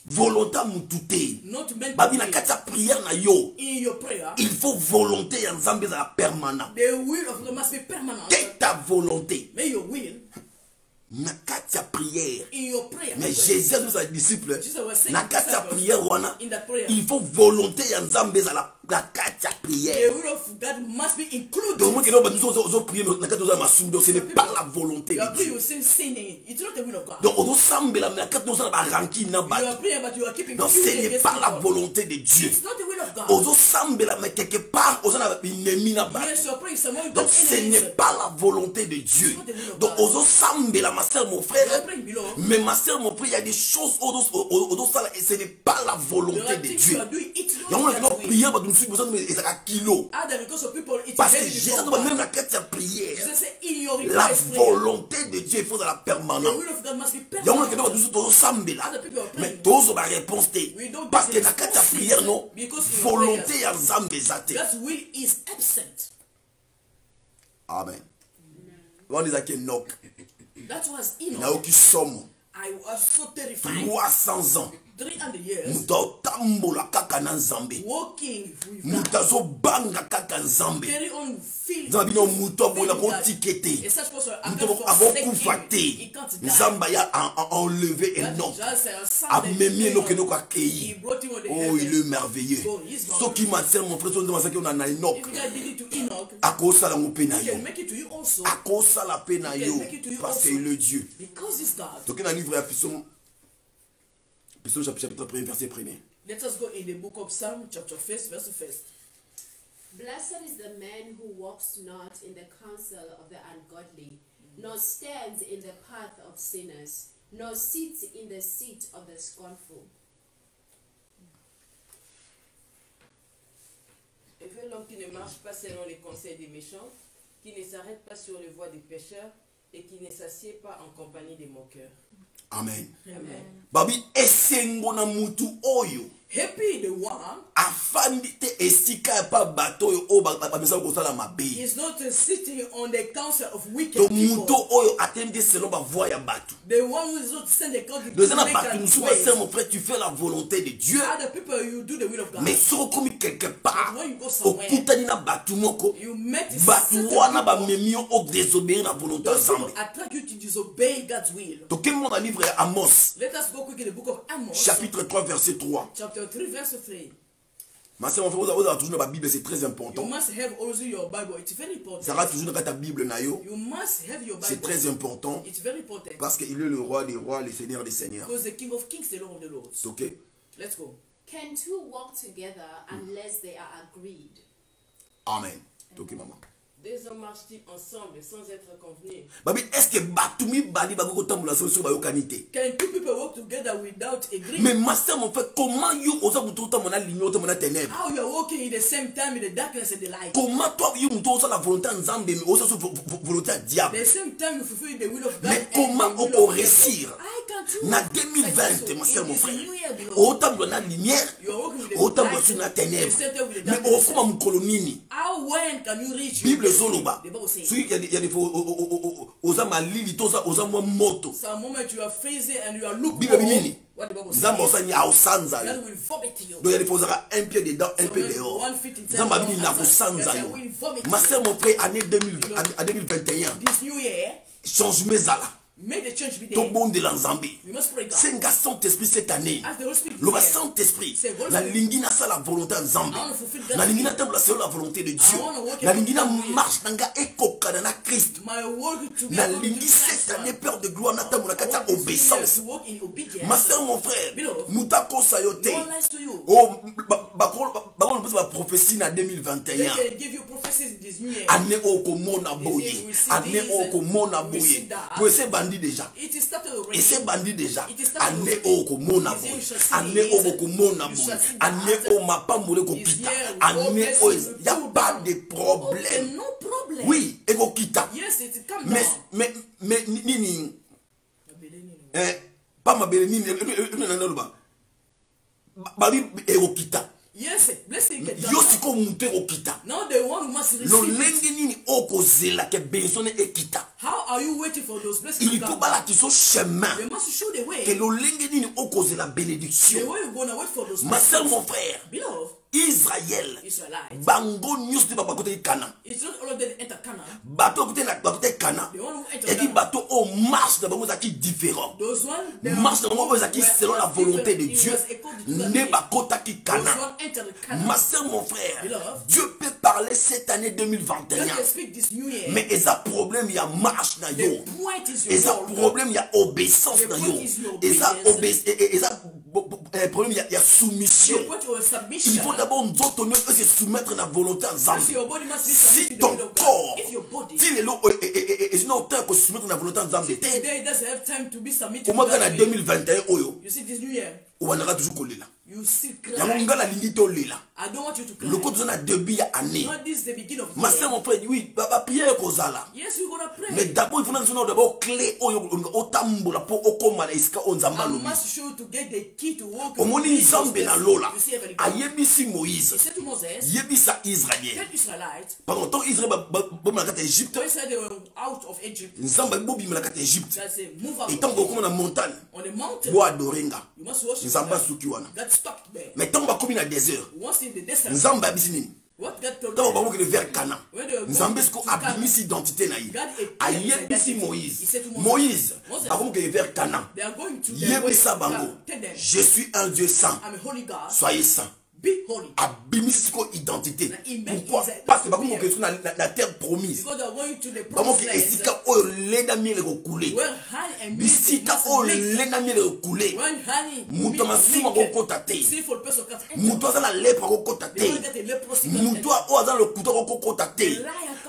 [SPEAKER 1] Volonté mutute.
[SPEAKER 2] not meant to
[SPEAKER 1] Babi na
[SPEAKER 2] be
[SPEAKER 1] kati ya prière na yo.
[SPEAKER 2] in your prayer.
[SPEAKER 1] Il faut volonté ya Nzambe za permanent.
[SPEAKER 2] The will of God must be permanent.
[SPEAKER 1] Que ta volonté.
[SPEAKER 2] May your will
[SPEAKER 1] Na kati ya prière.
[SPEAKER 2] in your prayer.
[SPEAKER 1] Mais Jésus nous a disciples.
[SPEAKER 2] Jesus was saying
[SPEAKER 1] Na
[SPEAKER 2] to
[SPEAKER 1] kati ya
[SPEAKER 2] disciples,
[SPEAKER 1] prière wana.
[SPEAKER 2] in that prayer,
[SPEAKER 1] Il faut volonté ya Nzambe za la kati ya
[SPEAKER 2] the
[SPEAKER 1] prière.
[SPEAKER 2] will of God must be included.
[SPEAKER 1] Donc moi qui n'ai pas dit aux prières na kati ya masumdo, ce n'est pas la volonté
[SPEAKER 2] You are
[SPEAKER 1] de
[SPEAKER 2] praying,
[SPEAKER 1] Dieu.
[SPEAKER 2] you say sinning. It's not the will of God.
[SPEAKER 1] Donc on sambela na kati na ba ranki na
[SPEAKER 2] You
[SPEAKER 1] ba.
[SPEAKER 2] are praying, but you are keeping
[SPEAKER 1] Non,
[SPEAKER 2] fury
[SPEAKER 1] ce n'est
[SPEAKER 2] against
[SPEAKER 1] pas la
[SPEAKER 2] people.
[SPEAKER 1] volonté de Dieu.
[SPEAKER 2] It's not the will of God.
[SPEAKER 1] Ozo sambela mais quelque part ozo na ennemi na ba.
[SPEAKER 2] Yes, you're praying someone.
[SPEAKER 1] Donc ce n'est pas la volonté de Dieu. Donc ozo sambela ma soeur mon frère. Mais ma soeur mon frère, il y a des choses ozo sala et ce n'est pas la volonté de Dieu. Il y a un prier ba nous besoin de ezaka kilo. Parce que Jésus même la quête de prière. La volonté de Dieu il faut dans la permanence. Il y a un qui doit nous sambela. Mais tous ba réponse parce que la quête de prière non volonté ya nzambe zate.
[SPEAKER 2] That will is absent.
[SPEAKER 1] Amen. On dit que Enoch.
[SPEAKER 2] That was Enoch.
[SPEAKER 1] Naoki somme.
[SPEAKER 2] I was so terrified.
[SPEAKER 1] 300 ans.
[SPEAKER 2] 300 years.
[SPEAKER 1] Mutatambola kaka na nzambe.
[SPEAKER 2] Walking with
[SPEAKER 1] Mutazo banga kaka nzambe.
[SPEAKER 2] carry on feeling.
[SPEAKER 1] Nzambe no muto bola ko tikete.
[SPEAKER 2] Et ça je pense
[SPEAKER 1] Muto avokufa te. Nzamba ya enlevé Enoch. Amemi Enoch Enoch akei. Oh, il est merveilleux. Ce qui m'a dit mon frère son demande qu'on a Enoch. Akosa la mopena yo. Akosa la pena yo parce qu'il est Dieu. Donc dans le livre Psaume chapitre 1 verset 1.
[SPEAKER 2] Let us go in the book of Psalm chapter 1 verse 1.
[SPEAKER 3] Blessed is the man who walks not in the counsel of the ungodly, nor stands in the path of sinners, nor sits in the seat of the scornful.
[SPEAKER 2] Heureux l'homme qui ne marche pas selon les conseils des méchants, qui ne s'arrête pas sur les voies des pécheurs et qui ne s'assied pas en compagnie des moqueurs.
[SPEAKER 1] Amen.
[SPEAKER 2] Amen.
[SPEAKER 1] Babi esengo na mutu oyo.
[SPEAKER 2] Happy the one.
[SPEAKER 1] Afandi te esika pa bato oyo o ba mesa ko sala mabe.
[SPEAKER 2] Is not sitting on the counsel of wicked
[SPEAKER 1] To
[SPEAKER 2] people.
[SPEAKER 1] muto oyo atende selon ba voix ya bato.
[SPEAKER 2] The one who is not send the counsel.
[SPEAKER 1] Deuxième partie, nous mon frère, tu fais la volonté de Dieu.
[SPEAKER 2] Other people you do the will of God.
[SPEAKER 1] Mais si on commis quelque part,
[SPEAKER 2] But when you go
[SPEAKER 1] au
[SPEAKER 2] somewhere,
[SPEAKER 1] kutani na batu moko,
[SPEAKER 2] you met
[SPEAKER 1] batu wana ba memio au désobéir la volonté
[SPEAKER 2] those people
[SPEAKER 1] ensemble.
[SPEAKER 2] attract you to disobey God's will.
[SPEAKER 1] Donc quel monde a livre Amos,
[SPEAKER 2] Let us go quickly in the book of Amos.
[SPEAKER 1] chapitre 3 verset 3.
[SPEAKER 2] Chapter 3 verse 3.
[SPEAKER 1] Ma sœur, vous avez toujours la Bible, c'est très
[SPEAKER 2] You
[SPEAKER 1] important.
[SPEAKER 2] must have also your Bible. It's very important.
[SPEAKER 1] Ça va toujours dans ta Bible nayo.
[SPEAKER 2] You must have your Bible.
[SPEAKER 1] C'est très important
[SPEAKER 2] It's very important.
[SPEAKER 1] parce qu'il est le roi des rois, le seigneur des seigneurs.
[SPEAKER 2] Because the King of Kings, the Lord of the Lords.
[SPEAKER 1] OK?
[SPEAKER 2] Let's go.
[SPEAKER 3] Can two walk together unless they are agreed?
[SPEAKER 1] Amen. OK maman.
[SPEAKER 2] Deux hommes marchent-ils ensemble sans être convenus?
[SPEAKER 1] Babi, est-ce que batumi bali ba ko tambola so ba yokanité?
[SPEAKER 2] Can two people walk together without agreeing?
[SPEAKER 1] Mais ma sœur mon frère, comment you osa mututa mona lumière mona ténèbres?
[SPEAKER 2] How you are walking in the same time in the darkness and the light?
[SPEAKER 1] Comment toi you mututa la volonté nzambe mais osa volonté diable?
[SPEAKER 2] The same time you fulfill the will of God.
[SPEAKER 1] Mais comment on peut réussir? Na 2020 ma sœur mon frère. Autant de la lumière, autant de la ténèbres. Mais au fond mon colonini.
[SPEAKER 2] How when can you reach?
[SPEAKER 1] Bible zoloba. Celui il y a des osa malili toza osa mo moto.
[SPEAKER 2] Some moment you are freezing and you are looking.
[SPEAKER 1] Bible bimini.
[SPEAKER 2] What the Bible
[SPEAKER 1] Nzambe osa nya osanza.
[SPEAKER 2] God will vomit you.
[SPEAKER 1] Donc il y a des posera un pied dedans, un pied dehors. Nzambe bimini na osanza yo. Ma sœur mon frère année 2021.
[SPEAKER 2] This new year,
[SPEAKER 1] Changement zala.
[SPEAKER 2] make the change be
[SPEAKER 1] Ton
[SPEAKER 2] there.
[SPEAKER 1] bon de l'Anzambi.
[SPEAKER 2] We must pray God.
[SPEAKER 1] C'est un Saint-Esprit cette année.
[SPEAKER 2] As the Holy Spirit
[SPEAKER 1] Le
[SPEAKER 2] is here,
[SPEAKER 1] Saint-Esprit.
[SPEAKER 2] Say, God,
[SPEAKER 1] La lingina ça la volonté ensemble.
[SPEAKER 2] I want to fulfill God's
[SPEAKER 1] La
[SPEAKER 2] will.
[SPEAKER 1] lingina temple c'est la volonté de Dieu.
[SPEAKER 2] I want to walk in
[SPEAKER 1] La lingina
[SPEAKER 2] God's will.
[SPEAKER 1] marche nanga ekoka na Christ.
[SPEAKER 2] My work to be
[SPEAKER 1] La
[SPEAKER 2] able to
[SPEAKER 1] lingi cette année peur de gloire na temple na katia obéissance.
[SPEAKER 2] to walk in obedience.
[SPEAKER 1] Ma soeur mon frère,
[SPEAKER 2] Beloved,
[SPEAKER 1] mutako sayote.
[SPEAKER 2] no one lies to you.
[SPEAKER 1] Oh bakolo ba prophétie na 2021.
[SPEAKER 2] They can give you prophecies in this new year.
[SPEAKER 1] Année okomona boye. Année okomona boye. Pour ese bandi déjà.
[SPEAKER 2] It is started already.
[SPEAKER 1] Et c'est bandit déjà.
[SPEAKER 2] It is started
[SPEAKER 1] Année
[SPEAKER 2] already.
[SPEAKER 1] okomona
[SPEAKER 2] Is
[SPEAKER 1] boye.
[SPEAKER 2] you shall see
[SPEAKER 1] Année
[SPEAKER 2] the
[SPEAKER 1] okomona
[SPEAKER 2] you
[SPEAKER 1] boye.
[SPEAKER 2] shall see the
[SPEAKER 1] Année
[SPEAKER 2] answer.
[SPEAKER 1] omapambole
[SPEAKER 2] Is
[SPEAKER 1] kopita.
[SPEAKER 2] here.
[SPEAKER 1] Année
[SPEAKER 2] God
[SPEAKER 1] il n'y a
[SPEAKER 2] bless you.
[SPEAKER 1] pas de
[SPEAKER 2] Okay,
[SPEAKER 1] problème.
[SPEAKER 2] no problem.
[SPEAKER 1] Oui, ekokita.
[SPEAKER 2] Yes, it come
[SPEAKER 1] Mais
[SPEAKER 2] down.
[SPEAKER 1] mais nini pas ma belle nini naloba. Babi ekokita.
[SPEAKER 2] Yes, blessing get
[SPEAKER 1] Yo
[SPEAKER 2] down.
[SPEAKER 1] siko mutu ekokita.
[SPEAKER 2] Now the one who must receive.
[SPEAKER 1] Lolenge nini okozela ke bensone ekita.
[SPEAKER 2] How are you waiting for those blessings?
[SPEAKER 1] Il
[SPEAKER 2] to
[SPEAKER 1] faut
[SPEAKER 2] come?
[SPEAKER 1] bala kiso chemin.
[SPEAKER 2] They must show the way.
[SPEAKER 1] Que lolenge nini okozela
[SPEAKER 2] The
[SPEAKER 1] bénédiction.
[SPEAKER 2] way you're gonna wait for those
[SPEAKER 1] Ma soeur,
[SPEAKER 2] blessings.
[SPEAKER 1] mon frère,
[SPEAKER 2] Beloved,
[SPEAKER 1] Israël,
[SPEAKER 2] Israelites.
[SPEAKER 1] bango news de baba côté Cana.
[SPEAKER 2] It's not all of them enter Canaan.
[SPEAKER 1] Bateau côté na côté Cana.
[SPEAKER 2] The one who enter
[SPEAKER 1] Et dit
[SPEAKER 2] Canaan.
[SPEAKER 1] bateau au marche de bango zaki différent.
[SPEAKER 2] Those one. they
[SPEAKER 1] Marche de
[SPEAKER 2] are-
[SPEAKER 1] bango zaki selon la volonté de
[SPEAKER 2] It
[SPEAKER 1] Dieu.
[SPEAKER 2] was according to God.
[SPEAKER 1] Ne bakota ki
[SPEAKER 2] Those
[SPEAKER 1] Cana.
[SPEAKER 2] one enter the Canaan.
[SPEAKER 1] Ma soeur, mon frère,
[SPEAKER 2] Beloved.
[SPEAKER 1] Dieu peut parler cette année
[SPEAKER 2] God
[SPEAKER 1] 2021.
[SPEAKER 2] can speak this new year.
[SPEAKER 1] Mais il y a problème, il y a marche na yo.
[SPEAKER 2] The point is
[SPEAKER 1] Il y a
[SPEAKER 2] your role.
[SPEAKER 1] problème, il y a obéissance
[SPEAKER 2] The
[SPEAKER 1] na
[SPEAKER 2] point
[SPEAKER 1] yo.
[SPEAKER 2] is your
[SPEAKER 1] Il y a
[SPEAKER 2] obedience.
[SPEAKER 1] obéissance. problème, il y a soumission. Il faut d'abord se soumettre à la volonté en Zambie. Si ton corps, si les lots est une auteur que se soumettre à la volonté en Zambie, au mois de 2021, on va toujours coller là.
[SPEAKER 2] I don't want you to cry.
[SPEAKER 1] Le code de début à année.
[SPEAKER 2] Not this the beginning of the
[SPEAKER 1] Ma sœur, mon frère, oui, prière kozala.
[SPEAKER 2] Yes, we're gonna pray.
[SPEAKER 1] Mais d'abord, il faut nous d'abord clé au tambour pour au combat iska on zamba
[SPEAKER 2] I
[SPEAKER 1] lobi.
[SPEAKER 2] must show you to get the key to walk.
[SPEAKER 1] Au moni zambe na lola.
[SPEAKER 2] You see everybody.
[SPEAKER 1] Ayebisi Moïse.
[SPEAKER 2] He said to Moses,
[SPEAKER 1] Yebisa Israël.
[SPEAKER 2] tell Israelites,
[SPEAKER 1] Pendant tant Israël ba na kata Égypte.
[SPEAKER 2] so he said they were out of Egypt.
[SPEAKER 1] Nzamba bobi na kata Égypte.
[SPEAKER 2] That's a move out.
[SPEAKER 1] Et tant qu'on na montagne.
[SPEAKER 2] On the mountain.
[SPEAKER 1] Bo adorenga.
[SPEAKER 2] You must worship.
[SPEAKER 1] Nzamba suki wana.
[SPEAKER 2] Got stuck there.
[SPEAKER 1] Mais tant ba komi na désert.
[SPEAKER 2] Once in the desert.
[SPEAKER 1] Nzamba bisini.
[SPEAKER 2] What got told
[SPEAKER 1] Tant
[SPEAKER 2] them?
[SPEAKER 1] ba ko vers Canaan. Nzamba sko abimisi identité na ye. Ayebisi Moïse. Moïse avant que vers Canaan.
[SPEAKER 2] They are going to
[SPEAKER 1] Yebisa bango.
[SPEAKER 2] tell them,
[SPEAKER 1] Je suis un Dieu saint.
[SPEAKER 2] I'm a holy God.
[SPEAKER 1] Soyez saints.
[SPEAKER 2] Be holy.
[SPEAKER 1] Abimisi ko identité.
[SPEAKER 2] Amen.
[SPEAKER 1] Pourquoi? Parce que bakomo que sur la terre promise.
[SPEAKER 2] Because they're going to the
[SPEAKER 1] Bamo
[SPEAKER 2] promised
[SPEAKER 1] que
[SPEAKER 2] land.
[SPEAKER 1] esika o lenda miele ko couler.
[SPEAKER 2] Where honey and milk
[SPEAKER 1] Bisika
[SPEAKER 2] must
[SPEAKER 1] o
[SPEAKER 2] mix.
[SPEAKER 1] lenda miele ko couler.
[SPEAKER 2] When honey,
[SPEAKER 1] Muto masuma ko kota te.
[SPEAKER 2] sinful person can't enter.
[SPEAKER 1] Muto azala lèpre ko kota
[SPEAKER 2] They
[SPEAKER 1] te.
[SPEAKER 2] don't get a leprosy.
[SPEAKER 1] Muto o azala le couteau ko kota te.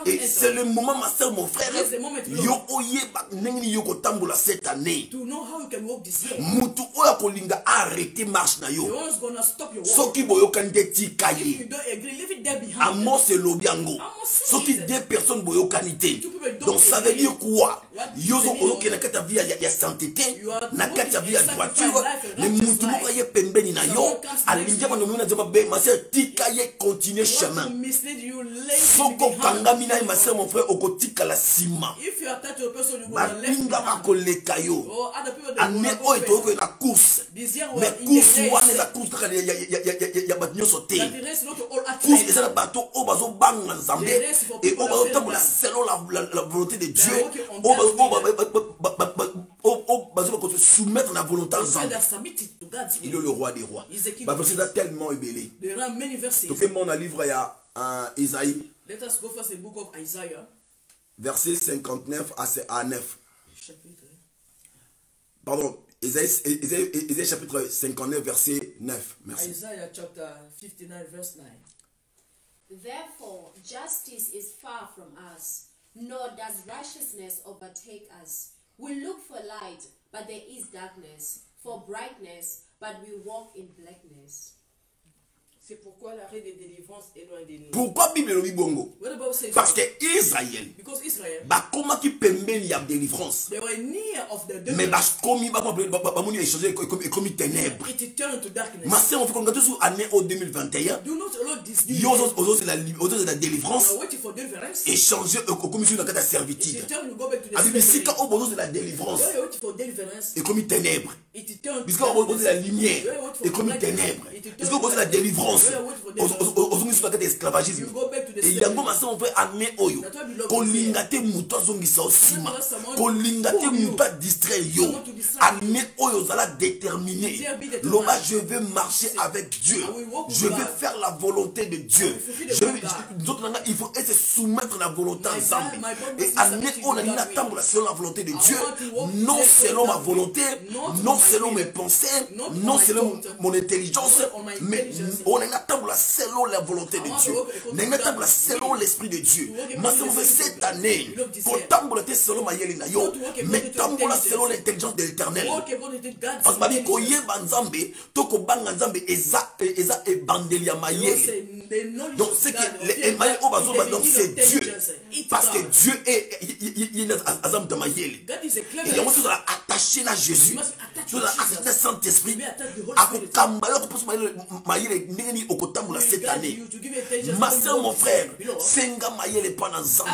[SPEAKER 1] Et c'est le moment, ma soeur, mon frère.
[SPEAKER 2] That's the moment, Lord.
[SPEAKER 1] Yo oye ba nengi yo ko tambola cette année.
[SPEAKER 2] To know how you can walk this year.
[SPEAKER 1] Mutu oya kolinga arrêter marche na
[SPEAKER 2] The
[SPEAKER 1] yo.
[SPEAKER 2] one's gonna stop your walk.
[SPEAKER 1] Soki boyo kande tika
[SPEAKER 2] If
[SPEAKER 1] ye.
[SPEAKER 2] you don't agree, leave it there behind.
[SPEAKER 1] Amos et Lobiango. Soki deux personnes boyo kanité. Donc ça veut dire quoi? Yozo oyoke na kata via ya sainteté, na kata via droiture. Le mutu moko ye pembeni na yo. Alinja ba nomina zema be ma sœur tika ye continuer chemin.
[SPEAKER 2] To mislead you, leave
[SPEAKER 1] Soko
[SPEAKER 2] it behind.
[SPEAKER 1] kangami na ma sœur mon frère okotika la sima.
[SPEAKER 2] If you attach to a person, you're gonna left
[SPEAKER 1] Balinga ba
[SPEAKER 2] behind.
[SPEAKER 1] koleka yo.
[SPEAKER 2] Or other people that
[SPEAKER 1] Ane
[SPEAKER 2] will
[SPEAKER 1] oyo
[SPEAKER 2] go
[SPEAKER 1] toyoko na course.
[SPEAKER 2] this year
[SPEAKER 1] Mais
[SPEAKER 2] was in
[SPEAKER 1] course
[SPEAKER 2] the
[SPEAKER 1] wana la
[SPEAKER 2] race.
[SPEAKER 1] course kaka ya bato nyonso te.
[SPEAKER 2] That the race not all
[SPEAKER 1] Course
[SPEAKER 2] athletes.
[SPEAKER 1] eza na bato oyo bazobanga Nzambe et oyo bazotambola selon la volonté de Dieu. Oyo bazo soumettre la volonté en
[SPEAKER 2] So
[SPEAKER 1] Nzambe.
[SPEAKER 2] they're submitted to God's
[SPEAKER 1] Il est
[SPEAKER 2] will.
[SPEAKER 1] le roi des rois.
[SPEAKER 2] He's the king.
[SPEAKER 1] Verset eza tellement ébélé.
[SPEAKER 2] There are many verses.
[SPEAKER 1] Donc mon livre ya Isaïe
[SPEAKER 2] Let us go first the book of Isaiah.
[SPEAKER 1] verset 59 à 9.
[SPEAKER 2] Chapitre.
[SPEAKER 1] Pardon, Isaïe chapitre 59 verset 9. Merci.
[SPEAKER 2] Isaiah chapter 59 verse 9.
[SPEAKER 3] Therefore, justice is far from us, nor does righteousness overtake us. We look for light, but there is darkness, for brightness, but we walk in blackness.
[SPEAKER 2] C'est pourquoi l'arrêt de délivrance est loin de nous.
[SPEAKER 1] Pourquoi Bible lobi bongo?
[SPEAKER 2] What about say?
[SPEAKER 1] Parce que Israël
[SPEAKER 2] Because Israel,
[SPEAKER 1] bakoma ki pembeni ya délivrance.
[SPEAKER 2] they were near of the
[SPEAKER 1] Mais
[SPEAKER 2] deliverance.
[SPEAKER 1] bakomi bamoni échanger comme ténèbres.
[SPEAKER 2] It turned to darkness.
[SPEAKER 1] Ma sœur, on fait comme sur année au 2021.
[SPEAKER 2] Do not allow this new
[SPEAKER 1] Yo
[SPEAKER 2] year.
[SPEAKER 1] ozo c'est la délivrance.
[SPEAKER 2] You are waiting for deliverance.
[SPEAKER 1] Échanger comme sur la servitude.
[SPEAKER 2] It turn you go back to the
[SPEAKER 1] Avec les
[SPEAKER 2] slavery.
[SPEAKER 1] sika au besoin de la délivrance.
[SPEAKER 2] You are waiting for deliverance.
[SPEAKER 1] Et comme ténèbres.
[SPEAKER 2] It turn
[SPEAKER 1] Puisqu'on a besoin de la lumière. Et comme ténèbres. Puisqu'on a besoin de la délivrance. Ozongi sur la tête d'esclavagisme.
[SPEAKER 2] You go back to the
[SPEAKER 1] Et yango ma sœur, on fait année oyo. Kolinga te muto azongisa osima. Kolinga te muto distrait yo. Année oyo zala déterminé. Loba, je vais marcher avec Dieu. Je vais faire la volonté de Dieu. Il faut se soumettre à la volonté ensemble. Et année on a une attente selon la volonté de Dieu. Non selon ma volonté. Non selon mes pensées. Non selon mon intelligence. Mais on a une attente selon la volonté de Dieu. On a une attente selon l'esprit de Dieu. Mais cette année, pour tambola selon ma yeli na yo, mais tambola selon l'intelligence de l'Éternel. Parce que ma vie koye banzambe, toko banga nzambe eza ebandeli ya mayele. Donc c'est que les mayele au bazo donc c'est Dieu. Parce que Dieu est azam de mayele. Et on se doit attacher à Jésus. Tu dois attacher à Saint-Esprit. À kokambala ko mayele ndeni okotambola cette année. Ma soeur, mon frère, senga mayele pana nzambe.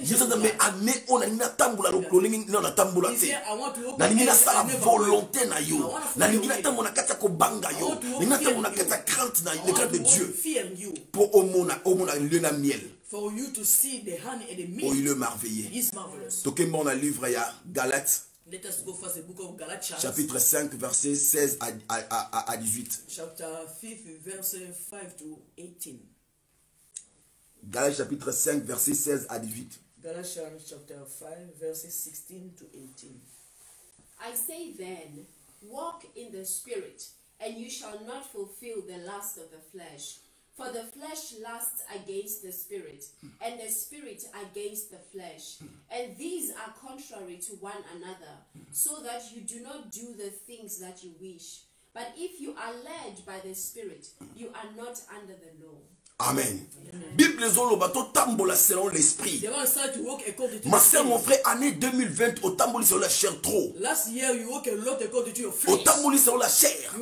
[SPEAKER 1] Jésus mais année on a une tambola lolingi na tambola te. Na lingi na sa volonté na yo. Na lingi na tambola kata ko banga yo. Na tambola kata crainte na le crainte de Dieu. Pour omona le na miel.
[SPEAKER 2] For you to see the honey and the meat.
[SPEAKER 1] Oh, il est merveilleux.
[SPEAKER 2] Is marvelous.
[SPEAKER 1] Donc mon livre ya Galates.
[SPEAKER 2] Let us go first the book of Galatians.
[SPEAKER 1] Chapitre 5 verset 16 à 18.
[SPEAKER 2] Chapter 5 verse 5 to 18.
[SPEAKER 1] Galates chapitre 5 verset 16 à 18.
[SPEAKER 2] Galatians chapter 5 verses 16 to 18.
[SPEAKER 3] I say then, walk in the Spirit, and you shall not fulfill the lust of the flesh. For the flesh lusts against the spirit, and the spirit against the flesh. And these are contrary to one another, so that you do not do the things that you wish. But if you are led by the Spirit, you are not under the law.
[SPEAKER 1] Amen. Bible zoloba to tambola selon l'esprit. Ma soeur, mon frère, année 2020, au tamboli selon la chair trop. Au tamboli selon la chair.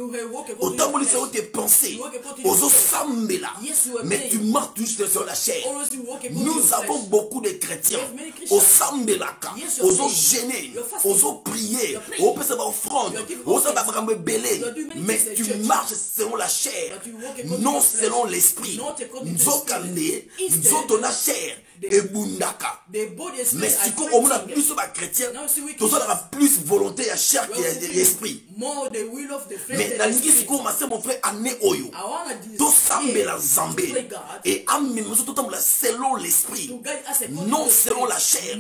[SPEAKER 1] Au tamboli selon tes pensées. Aux sambela. Mais tu marches toujours sur la chair. Nous avons beaucoup de chrétiens. Au sambelaka. Aux gênés. Aux prier. Aux personnes offrande. Aux sababrambe belé. Mais tu marches selon la chair. Non selon l'esprit. Nzokande, nzotona chair, et bundaka. Mais si on a plus sur la chrétien, tu auras plus volonté à chair que l'esprit. Mais la ligue, si on a mon frère, ane oyo, to sambe la zambe, et amen, selon l'esprit, non selon la chair.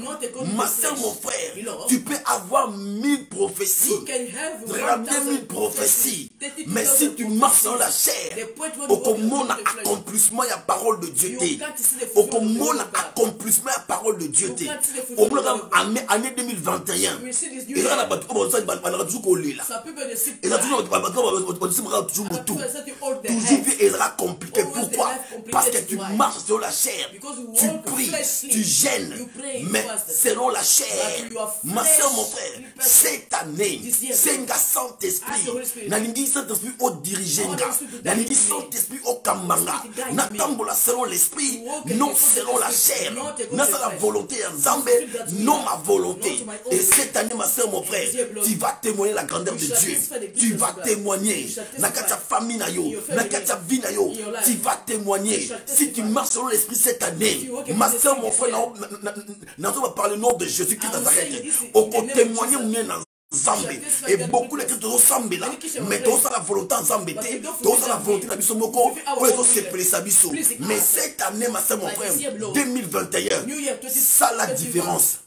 [SPEAKER 1] Ma soeur, mon frère, tu peux avoir 1000 prophéties, 30 000 prophéties, mais si tu marches selon la chair, au comment on a accomplissement, il y a parole de Dieu. Au comment on a accomplissement, il y a parole de Dieu. Au moins, année 2021, il y a toujours vie sera compliqué. Pourquoi? Parce que tu marches sur la chair, tu pries, tu gênes, mais selon la chair. Ma soeur, mon frère, cette année, c'est un Saint-Esprit. Nalingi Saint-Esprit au dirigeant, Nalingi Saint-Esprit au Kamanga, Natambola selon l'esprit, non selon la chair, non selon la volonté en Zambé, non ma volonté. Et cette année, ma soeur, mon frère, tu vas témoigner la grandeur de Dieu. Tu vas témoigner. Nakacha famille nayo, nakacha vie nayo, tu vas témoigner. Si tu marches selon l'esprit cette année, ma soeur, mon frère, nous allons parler le nom de Jésus-Christ de Nazareth. On peut témoigner dans Zambé. Et beaucoup de gens sont là, mais tous la volonté en Zambé, tous la volonté de Bisomoko, mais cette année, ma soeur, mon frère, 2021, ça la différence.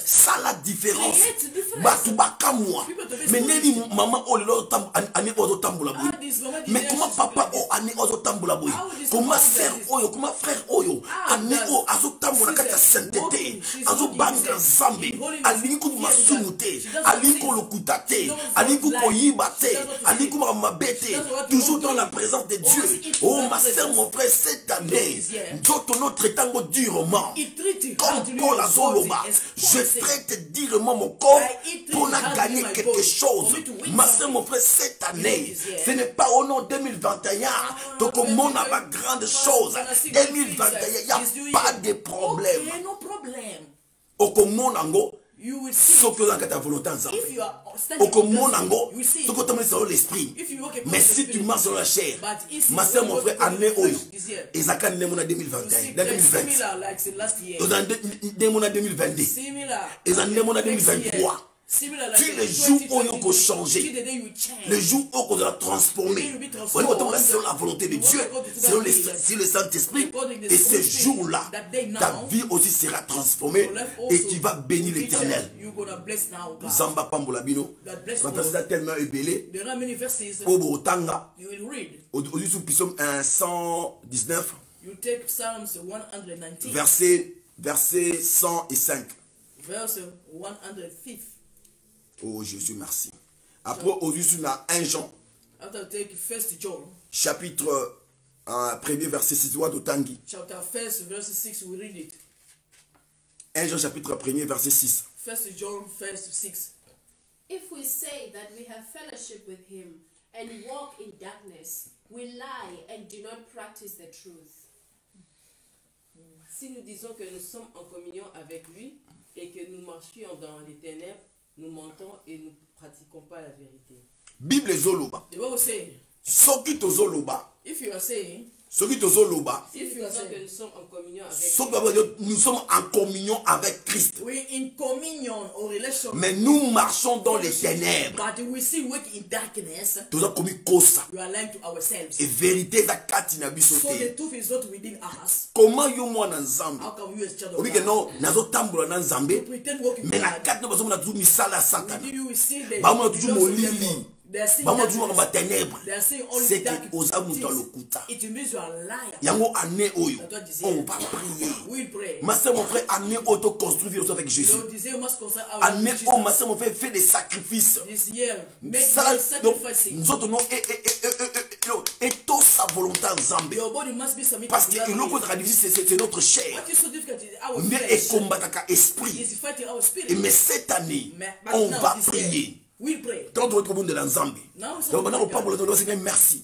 [SPEAKER 1] Ça la différence. Batubaka moi. Mais neni maman o lelo ani ozo tambola boy. Mais comment papa o ani ozo tambola boy? Comment sœur oyo, comment frère oyo, ani o azo tambola kata sentete, azo banga zambi, alinko masumute, alinko lokutate, alinko koyibate, alinko mabete, toujours dans la présence de Dieu. Oh ma sœur, mon frère, cette année, d'autres notre tango durement. Comme Paul a zolo. Je traite durement mon corps pour gagner quelque chose. Ma soeur, mon frère, cette année, ce n'est pas au nom 2021. Donc, au monde a pas grande chose. 2021, il n'y a pas de problème. Au monde, sauf que dans ta volonté, au monde, sauf que tu es sur l'esprit. Mais si tu marches sur la chair, ma soeur, mon frère, année oyo, et ça quand on a 2021, 2020, on a 2022, et ça on a 2023. Tu les jours où on a changé, les jours où on a transformé, on est selon la volonté de Dieu, selon le Saint-Esprit, et ce jour-là, ta vie aussi sera transformée et tu vas bénir l'Éternel. Zamba Pambolabino, ma personne tellement ébélée, Pauvre Tanga, au-dessus du psaume 119, verset 105.
[SPEAKER 2] Verse 105.
[SPEAKER 1] Oh Jésus, merci. Après, au-dessus, on a 1 Jean. Chapitre 1er, verset 6.
[SPEAKER 2] Chapter 1, verse 6, we read it.
[SPEAKER 1] 1 Jean, chapitre 1er, verset 6.
[SPEAKER 2] 1 John, verse 6.
[SPEAKER 3] If we say that we have fellowship with him and walk in darkness, we lie and do not practice the truth.
[SPEAKER 2] Si nous disons que nous sommes en communion avec lui et que nous marchions dans les ténèbres, nous mentons et nous ne pratiquons pas la vérité.
[SPEAKER 1] Bible zoloba. Soki to zoloba.
[SPEAKER 2] If you are saying,
[SPEAKER 1] Soki to zoloba.
[SPEAKER 2] If you are saying que nous sommes en communion avec
[SPEAKER 1] nous sommes en communion avec Christ.
[SPEAKER 2] We in communion or relation.
[SPEAKER 1] Mais nous marchons dans les ténèbres.
[SPEAKER 2] But we see work in darkness.
[SPEAKER 1] Nous avons commis kosa.
[SPEAKER 2] We are lying to ourselves.
[SPEAKER 1] Et vérité za kati na biso
[SPEAKER 2] So the
[SPEAKER 1] te.
[SPEAKER 2] truth is not within us.
[SPEAKER 1] Comment yo moi na nzambe?
[SPEAKER 2] How can we as child of
[SPEAKER 1] Obi ke no nazo tambola na nzambe.
[SPEAKER 2] pretend working?
[SPEAKER 1] Mais na kati na bazo na tu misala satana.
[SPEAKER 2] You will see the
[SPEAKER 1] Ba mo toujours molili. Bamo toujours dans ma ténèbre. C'est que aux amours dans le kuta. Yango année oyo. On va prier. Ma soeur, mon frère, année auto construire avec Jésus. Année où ma soeur, mon frère, fait des sacrifices. Ça, donc, nous autres, non, et tout sa volonté en Zambie. Parce que l'autre c'est notre chair. Mais et combattre esprit. Mais cette année, on va prier. Tant d'autres monde dans Zambie. Donc maintenant, on parle de Seigneur, merci.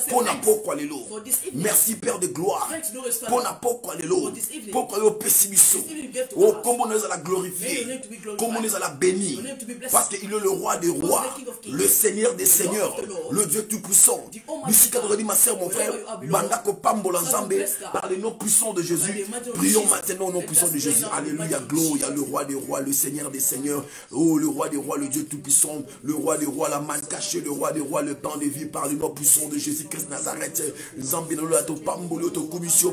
[SPEAKER 1] Pour n'importe les lots. Merci Père de gloire. Pour n'importe les lots. Pourquoi nous pessimistons. Oh, comment nous allons la glorifier. Comment nous allons la bénir. Parce qu'il est le roi des rois. Le Seigneur des seigneurs. Le Dieu tout-puissant. Musique a dit ma soeur, mon frère. Bandako Pambola Zambé. Par les noms puissants de Jésus. Prions maintenant au nom puissant de Jésus. Alléluia, gloire. Le roi des rois, le Seigneur des seigneurs. Oh, le roi des rois, le Dieu tout-puissant. Le roi des rois, la main cachée, le roi des rois, le pain de vie, par le nom puissant de Jésus-Christ Nazareth.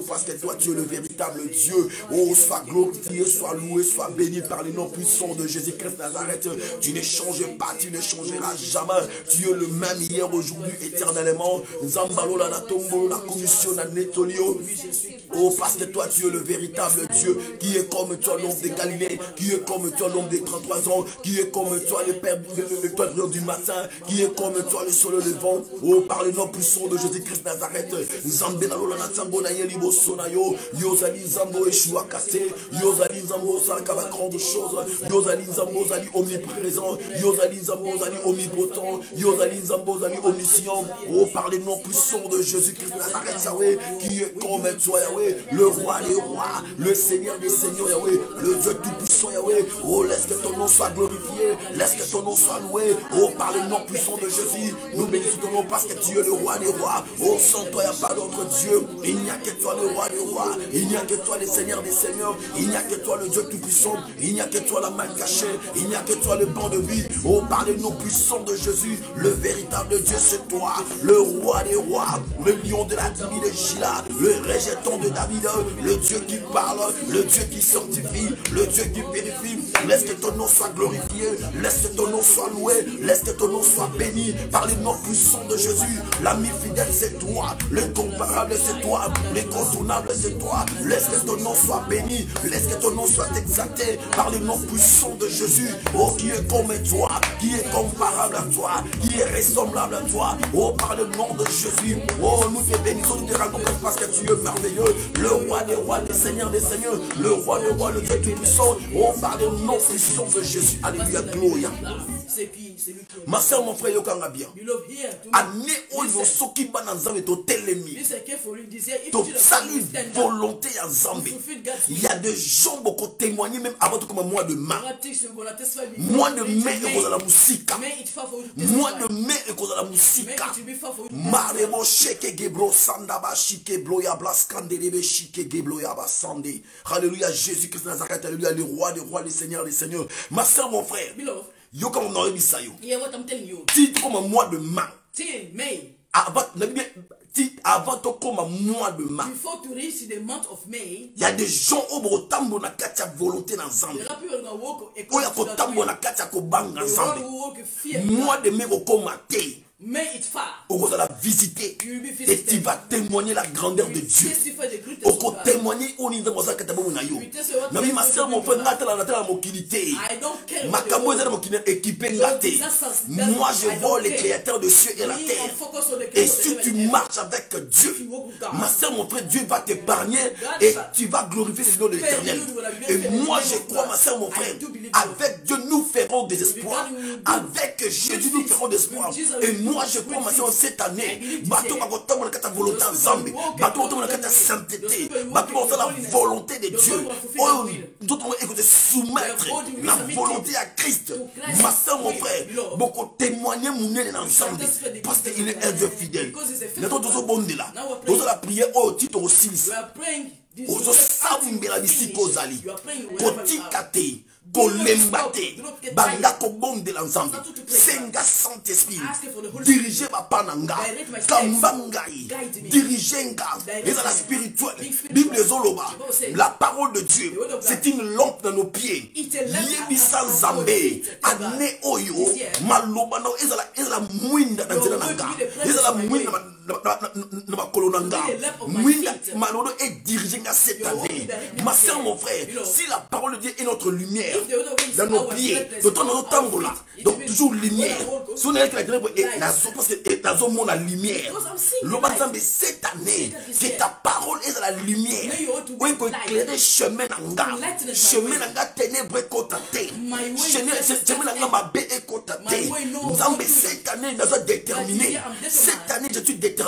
[SPEAKER 1] Parce que toi, tu es le véritable Dieu. Oh, sois glorifié, sois loué, sois béni par le nom puissant de Jésus-Christ Nazareth. Tu ne changes pas, tu ne changeras jamais. Tu es le même hier, aujourd'hui, éternellement. Oh, parce que toi, tu es le véritable Dieu, qui est comme toi, l'homme de Galilée, qui est comme toi, l'homme des 33 ans, qui est comme toi, le Père le toit du matin, qui est comme toi le soleil levant. Oh, par le nom puissant de Jésus-Christ Nazareth. Zambe na lola na tsambo na yeli boso na yo. Yozali zambo eshua kase. Yozali zambo salakaba grande chose. Yozali zambo zali omniprésent. Yozali zambo zali omnipotent. Yozali zambo zali omniscient. Oh, par le nom puissant de Jésus-Christ Nazareth, Yahweh, qui est comme toi, Yahweh, le roi des rois, le Seigneur des seigneurs, Yahweh, le Dieu tout-puissant, Yahweh. Oh, laisse que ton nom soit glorifié. Laisse que ton nom soit loué. Oh, par le nom puissant de Jésus, nous bénissons ton nom parce que tu es le roi des rois. Oh, sans toi, il n'y a pas d'autre Dieu. Il n'y a que toi, le roi des rois. Il n'y a que toi, le Seigneur des seigneurs. Il n'y a que toi, le Dieu tout-puissant. Il n'y a que toi, la main cachée. Il n'y a que toi, le banc de vie. Oh, par le nom puissant de Jésus, le véritable Dieu, c'est toi. Le roi des rois, le lion de la tribu de Gila, le rejeton de David, le Dieu qui parle, le Dieu qui sanctifie, le Dieu qui purifie. Laisse que ton nom soit glorifié. Laisse que ton nom soit loué. Laisse que ton nom soit béni par le nom puissant de Jésus. L'ami fidèle, c'est toi. L'incomparable, c'est toi. L'incontournable, c'est toi. Laisse que ton nom soit béni. Laisse que ton nom soit exalté par le nom puissant de Jésus. Oh, qui est comme toi, qui est comparable à toi, qui est ressemblable à toi. Oh, par le nom de Jésus. Oh, nous te bénissons, nous te rendons grâce parce que tu es merveilleux. Le roi des rois, le Seigneur des seigneurs. Le roi des rois, le Dieu tout-puissant. Oh, par le nom puissant de Jésus. Alléluia, gloria. Ma soeur, mon frère, yokanga bien. Année oyo soki bana nzambe to telemi. To sali volonté à Zambie. Il y a des gens beaucoup témoigner même avant tout comme mois de mai. Mois de mai et cause à la musique. Mois de mai et cause à la musique. Maremo sheke gebro sandaba shike bloya blaskandelebe shike gebloya basande. Alléluia Jésus-Christ Nazareth. Alléluia le roi des rois, le Seigneur des seigneurs. Ma soeur, mon frère. Yo comme on aurait dit ça yo. Titre comme un mois de mai. Avant tout comme un mois de mai.
[SPEAKER 2] Before to reach the month of May.
[SPEAKER 1] Il y a des gens au botambo na katia volonté dans Zambie. Oya kotambo na katia kobanga Zambie. Mois de mai okomate.
[SPEAKER 2] Mais it far.
[SPEAKER 1] On va la visiter et tu vas témoigner la grandeur de Dieu. On va témoigner au niveau de Katabo Nayo. Nami ma soeur, mon frère, natala mokilité. Ma kabo est mokilité équipé ngate. Moi je vois les créateurs de cieux et la terre. Et si tu marches avec Dieu, ma soeur, mon frère, Dieu va t'épargner et tu vas glorifier le nom de l'Éternel. Et moi je crois, ma soeur, mon frère, avec Dieu nous ferons des espoirs. Avec Jésus nous ferons des espoirs. Et moi je crois ma soeur cette année, bateau va volonté en volonté en Zambie, bateau va la sainteté, bateau va la volonté de Dieu. Nous devons écouter soumettre la volonté à Christ. Ma soeur, mon frère, beaucoup témoigner mon nez dans Zambie parce qu'il est un Dieu fidèle. Nous devons bon de là. Nous allons prier au titre aussi. Ozo savumbela bisiko zali. Kotikate. kolembate banda kobonde la nzambe senga Saint-Esprit dirige papa nanga kamba ngai dirige nga ezala spirituel Bible ezoloba la parole de Dieu c'est une lampe dans nos pieds yebisa nzambe ane oyo maloba no ezala mwinda na nzela nanga ezala mwinda na makolo nanga mwinda malodo est dirigé à cette année ma soeur mon frère si la parole de Dieu est notre lumière dans nos pieds notre temps là donc toujours lumière si on est avec la ténèbre et dans mon la lumière le cette année que ta parole est dans la lumière où il faut éclairer chemin nanga ténèbre côté chemin nanga ma bé et côté cette année nous sommes déterminés cette année je suis déterminé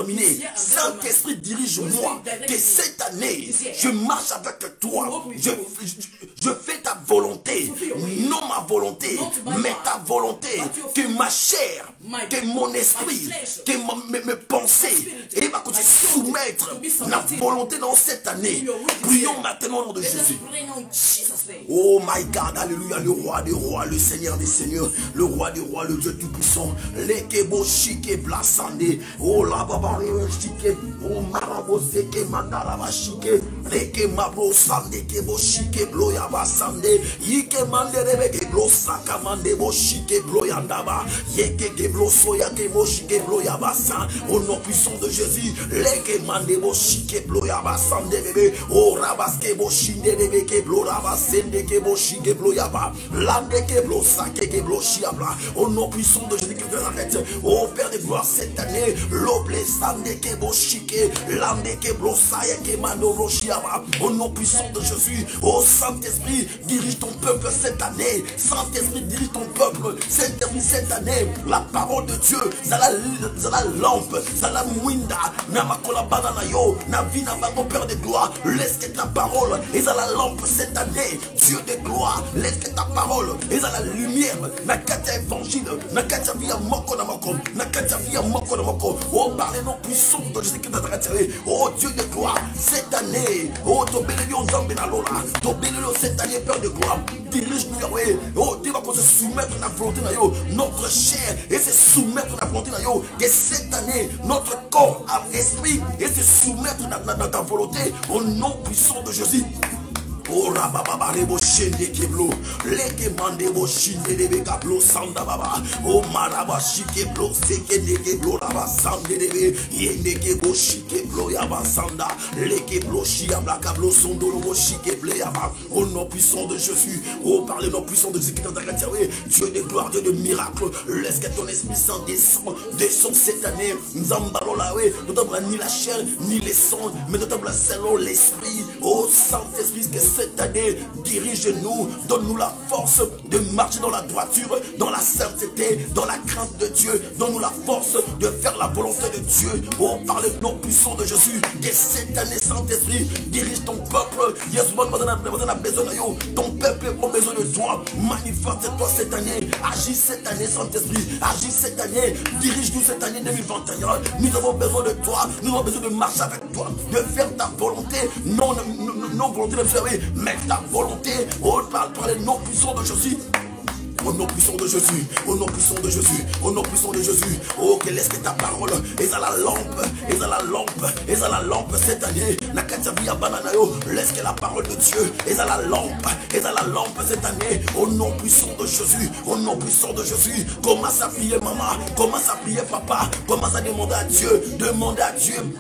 [SPEAKER 1] Saint-Esprit dirige-moi que cette année je marche avec toi je fais ta volonté non ma volonté mais ta volonté que ma chair que mon esprit que mes pensées et va continuer soumettre la volonté dans cette année. Prions maintenant au nom de Jésus. Oh my God, alléluia, le roi des rois, le Seigneur des seigneurs, le roi des rois, le Dieu tout-puissant, les kebo shike blasande, oh la babare shike, oh marabo seke mandala shike, les kemabo sande kebo shike bloya basande, yike mandere ke blosaka mandebo shike bloya ndaba, yeke ke blosoya kebo shike bloya basan, au nom puissant de Jésus, les kemandebo shike bloya basande bébé, oh rabaske bo shinde bébé ke bloya basende kebo shike bloya ba, lande ke blosake ke bloshiabla, au nom puissant de Jésus Christ de Nazareth, oh Père de gloire cette année, l'oblé sande ke bo shike, lande ke blosaya ke mando bloshiaba, au nom puissant de Jésus, oh Saint-Esprit, dirige ton peuple cette année, Saint-Esprit dirige ton peuple, Saint-Esprit cette année, la parole de Dieu, ça la lampe, ça la mwinda, na makola banana yo, na vie na bago Père de gloire, laisse que ta parole, et ça la lampe cette année, Dieu de gloire, laisse que ta parole, et ça la lumière, na katia évangile, na katia via moko na moko, na katia via moko na moko, oh parlez non puissant de Jésus qui t'a attiré, oh Dieu de gloire, cette année, oh to bénédion zambe na lola, to bénédion cette année Père de gloire, dirige-nous Yahweh, oh Dieu va se soumettre à la volonté na yo, notre chair, et se soumettre à la volonté na yo, que cette année, notre corps, âme, esprit, et se soumettre à ta volonté, au nom puissant de Jésus. Oh rababa rebo shende keblo leke mande bo shinde debe kablo sanda baba oh maraba shike blo seke neke blo raba sande debe yende ke bo shike blo yaba sanda leke blo shia bla kablo sondo bo shike ble yaba au nom puissant de Jésus oh par le nom puissant de Jésus qui t'entend Dieu de gloire Dieu de miracle laisse que ton Esprit Saint descend cette année nzambalo lawe notamment ni la chair ni les sangs mais notamment selon l'esprit oh Saint-Esprit que cette année, dirige-nous, donne-nous la force de marcher dans la droiture, dans la sainteté, dans la crainte de Dieu, donne-nous la force de faire la volonté de Dieu. Oh, par le nom puissant de Jésus, que cette année, Saint-Esprit, dirige ton peuple. Ton peuple a besoin de toi. Manifeste-toi cette année. Agis cette année, Saint-Esprit. Agis cette année. Dirige-nous cette année 2021. Nous avons besoin de toi. Nous avons besoin de marcher avec toi, de faire ta volonté. Non volonté de faire, mais ta volonté, oh, par le nom puissant de Jésus. Au nom puissant de Jésus, au nom puissant de Jésus, au nom puissant de Jésus, oh que laisse que ta parole est à la lampe, est à la lampe, est à la lampe cette année, la katia banana yo, laisse que la parole de Dieu est à la lampe cette année, au nom puissant de Jésus, au nom puissant de Jésus, commence à prier maman, commence à prier papa, commence à demander à Dieu,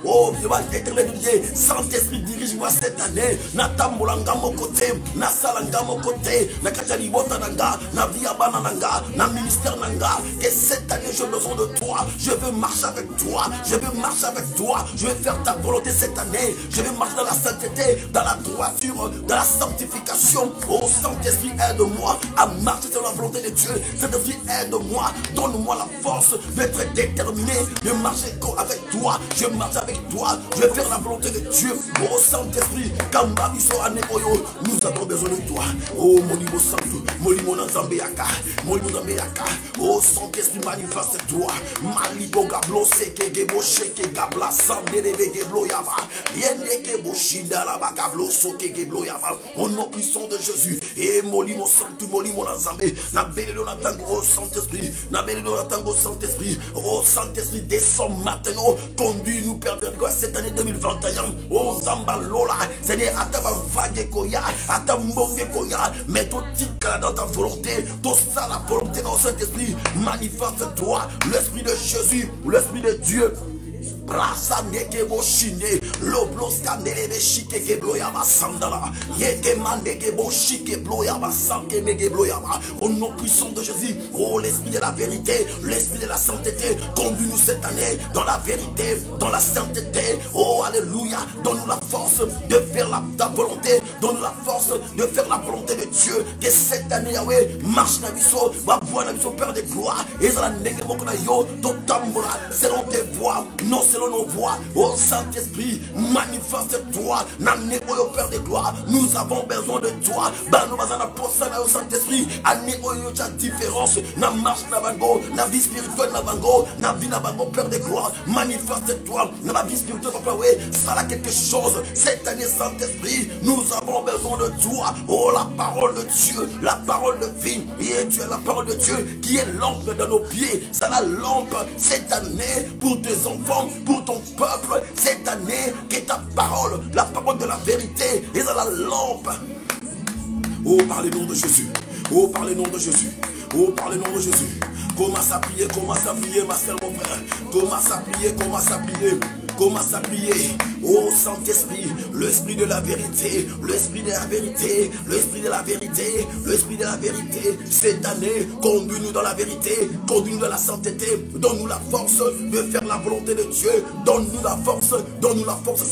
[SPEAKER 1] oh l'éternel Dieu, Saint-Esprit dirige-moi cette année, na tambolanga mon côté, na salanga mon côté, na katia libota nanga, na via banananga, na ministère nanga, que cette année j'ai besoin de toi, je veux marcher avec toi, je veux marcher avec toi, je veux faire ta volonté cette année, je veux marcher dans la sainteté, dans la droiture, dans la sanctification. Oh Saint-Esprit, aide-moi à marcher sur la volonté de Dieu. Saint-Esprit, aide-moi, donne-moi la force d'être déterminé, de marcher avec toi, je marche avec toi, je veux faire la volonté de Dieu. Oh Saint-Esprit, Kamba Biso Anekoyo, nous avons besoin de toi. Oh Molimo Santo, Molimo Nanzambeaka. Oh Saint-Esprit, manifeste-toi. Malibo gablo seke gebo sheke gabla sande Au nom puissant de Jésus. Et moli mon sanctu, moli mon ensemble. Na béli le natango au Saint-Esprit. Na béli le natango au Saint-Esprit. Oh Saint-Esprit, descends maintenant. Conduis-nous, Père de Dieu, cette année 2021. Oh Zambalola. Seigneur, ataba vague koya. Atambonge koya. Mets ton tika dans ta volonté. Tout ça, la volonté dans Saint-Esprit. Manifeste-toi. L'Esprit de Jésus. L'Esprit de Dieu. Brasa neke bo shine loblos kandele be shike ke bloya ba sandala yeke mande ke bo shike bloya ba sanke mege bloya ba. Au nom puissant de Jésus, oh l'esprit de la vérité, l'esprit de la sainteté, conduis-nous cette année dans la vérité, dans la sainteté. Oh alléluia, donne-nous la force de faire ta volonté, donne-nous la force de faire la volonté de Dieu. Que cette année Yahweh marche na biso, va voir na biso Père de gloire. Et ça la neke moko na yo to tambola selon tes voies, non selon nos voix. Oh Saint-Esprit, manifeste-toi. Nanéo Père de gloire, nous avons besoin de toi. Nous avons Saint-Esprit. Anéo ta différence. Na marche na bango, na vie spirituelle na bango, na vie na bango Père de gloire. Manifeste-toi. Na vie spirituelle papa ouais, ça a quelque chose. Cette année Saint-Esprit, nous avons besoin de toi. Oh la parole de Dieu, la parole de vie. Et tu es la parole de Dieu qui est lampe dans nos pieds. C'est la lampe cette année pour tes enfants, pour ton peuple, cette année, que ta parole, la parole de la vérité, est dans la lampe. Oh, par le nom de Jésus. Oh, par le nom de Jésus. Oh, par le nom de Jésus. Commence à prier, ma soeur, mon frère. Commence à prier, commence à prier. Oh Saint-Esprit, l'esprit de la vérité, l'esprit de la vérité, l'esprit de la vérité, l'esprit de la vérité. Cette année, conduis-nous dans la vérité, conduis-nous dans la sainteté. Donne-nous la force de faire la volonté de Dieu. Donne-nous la force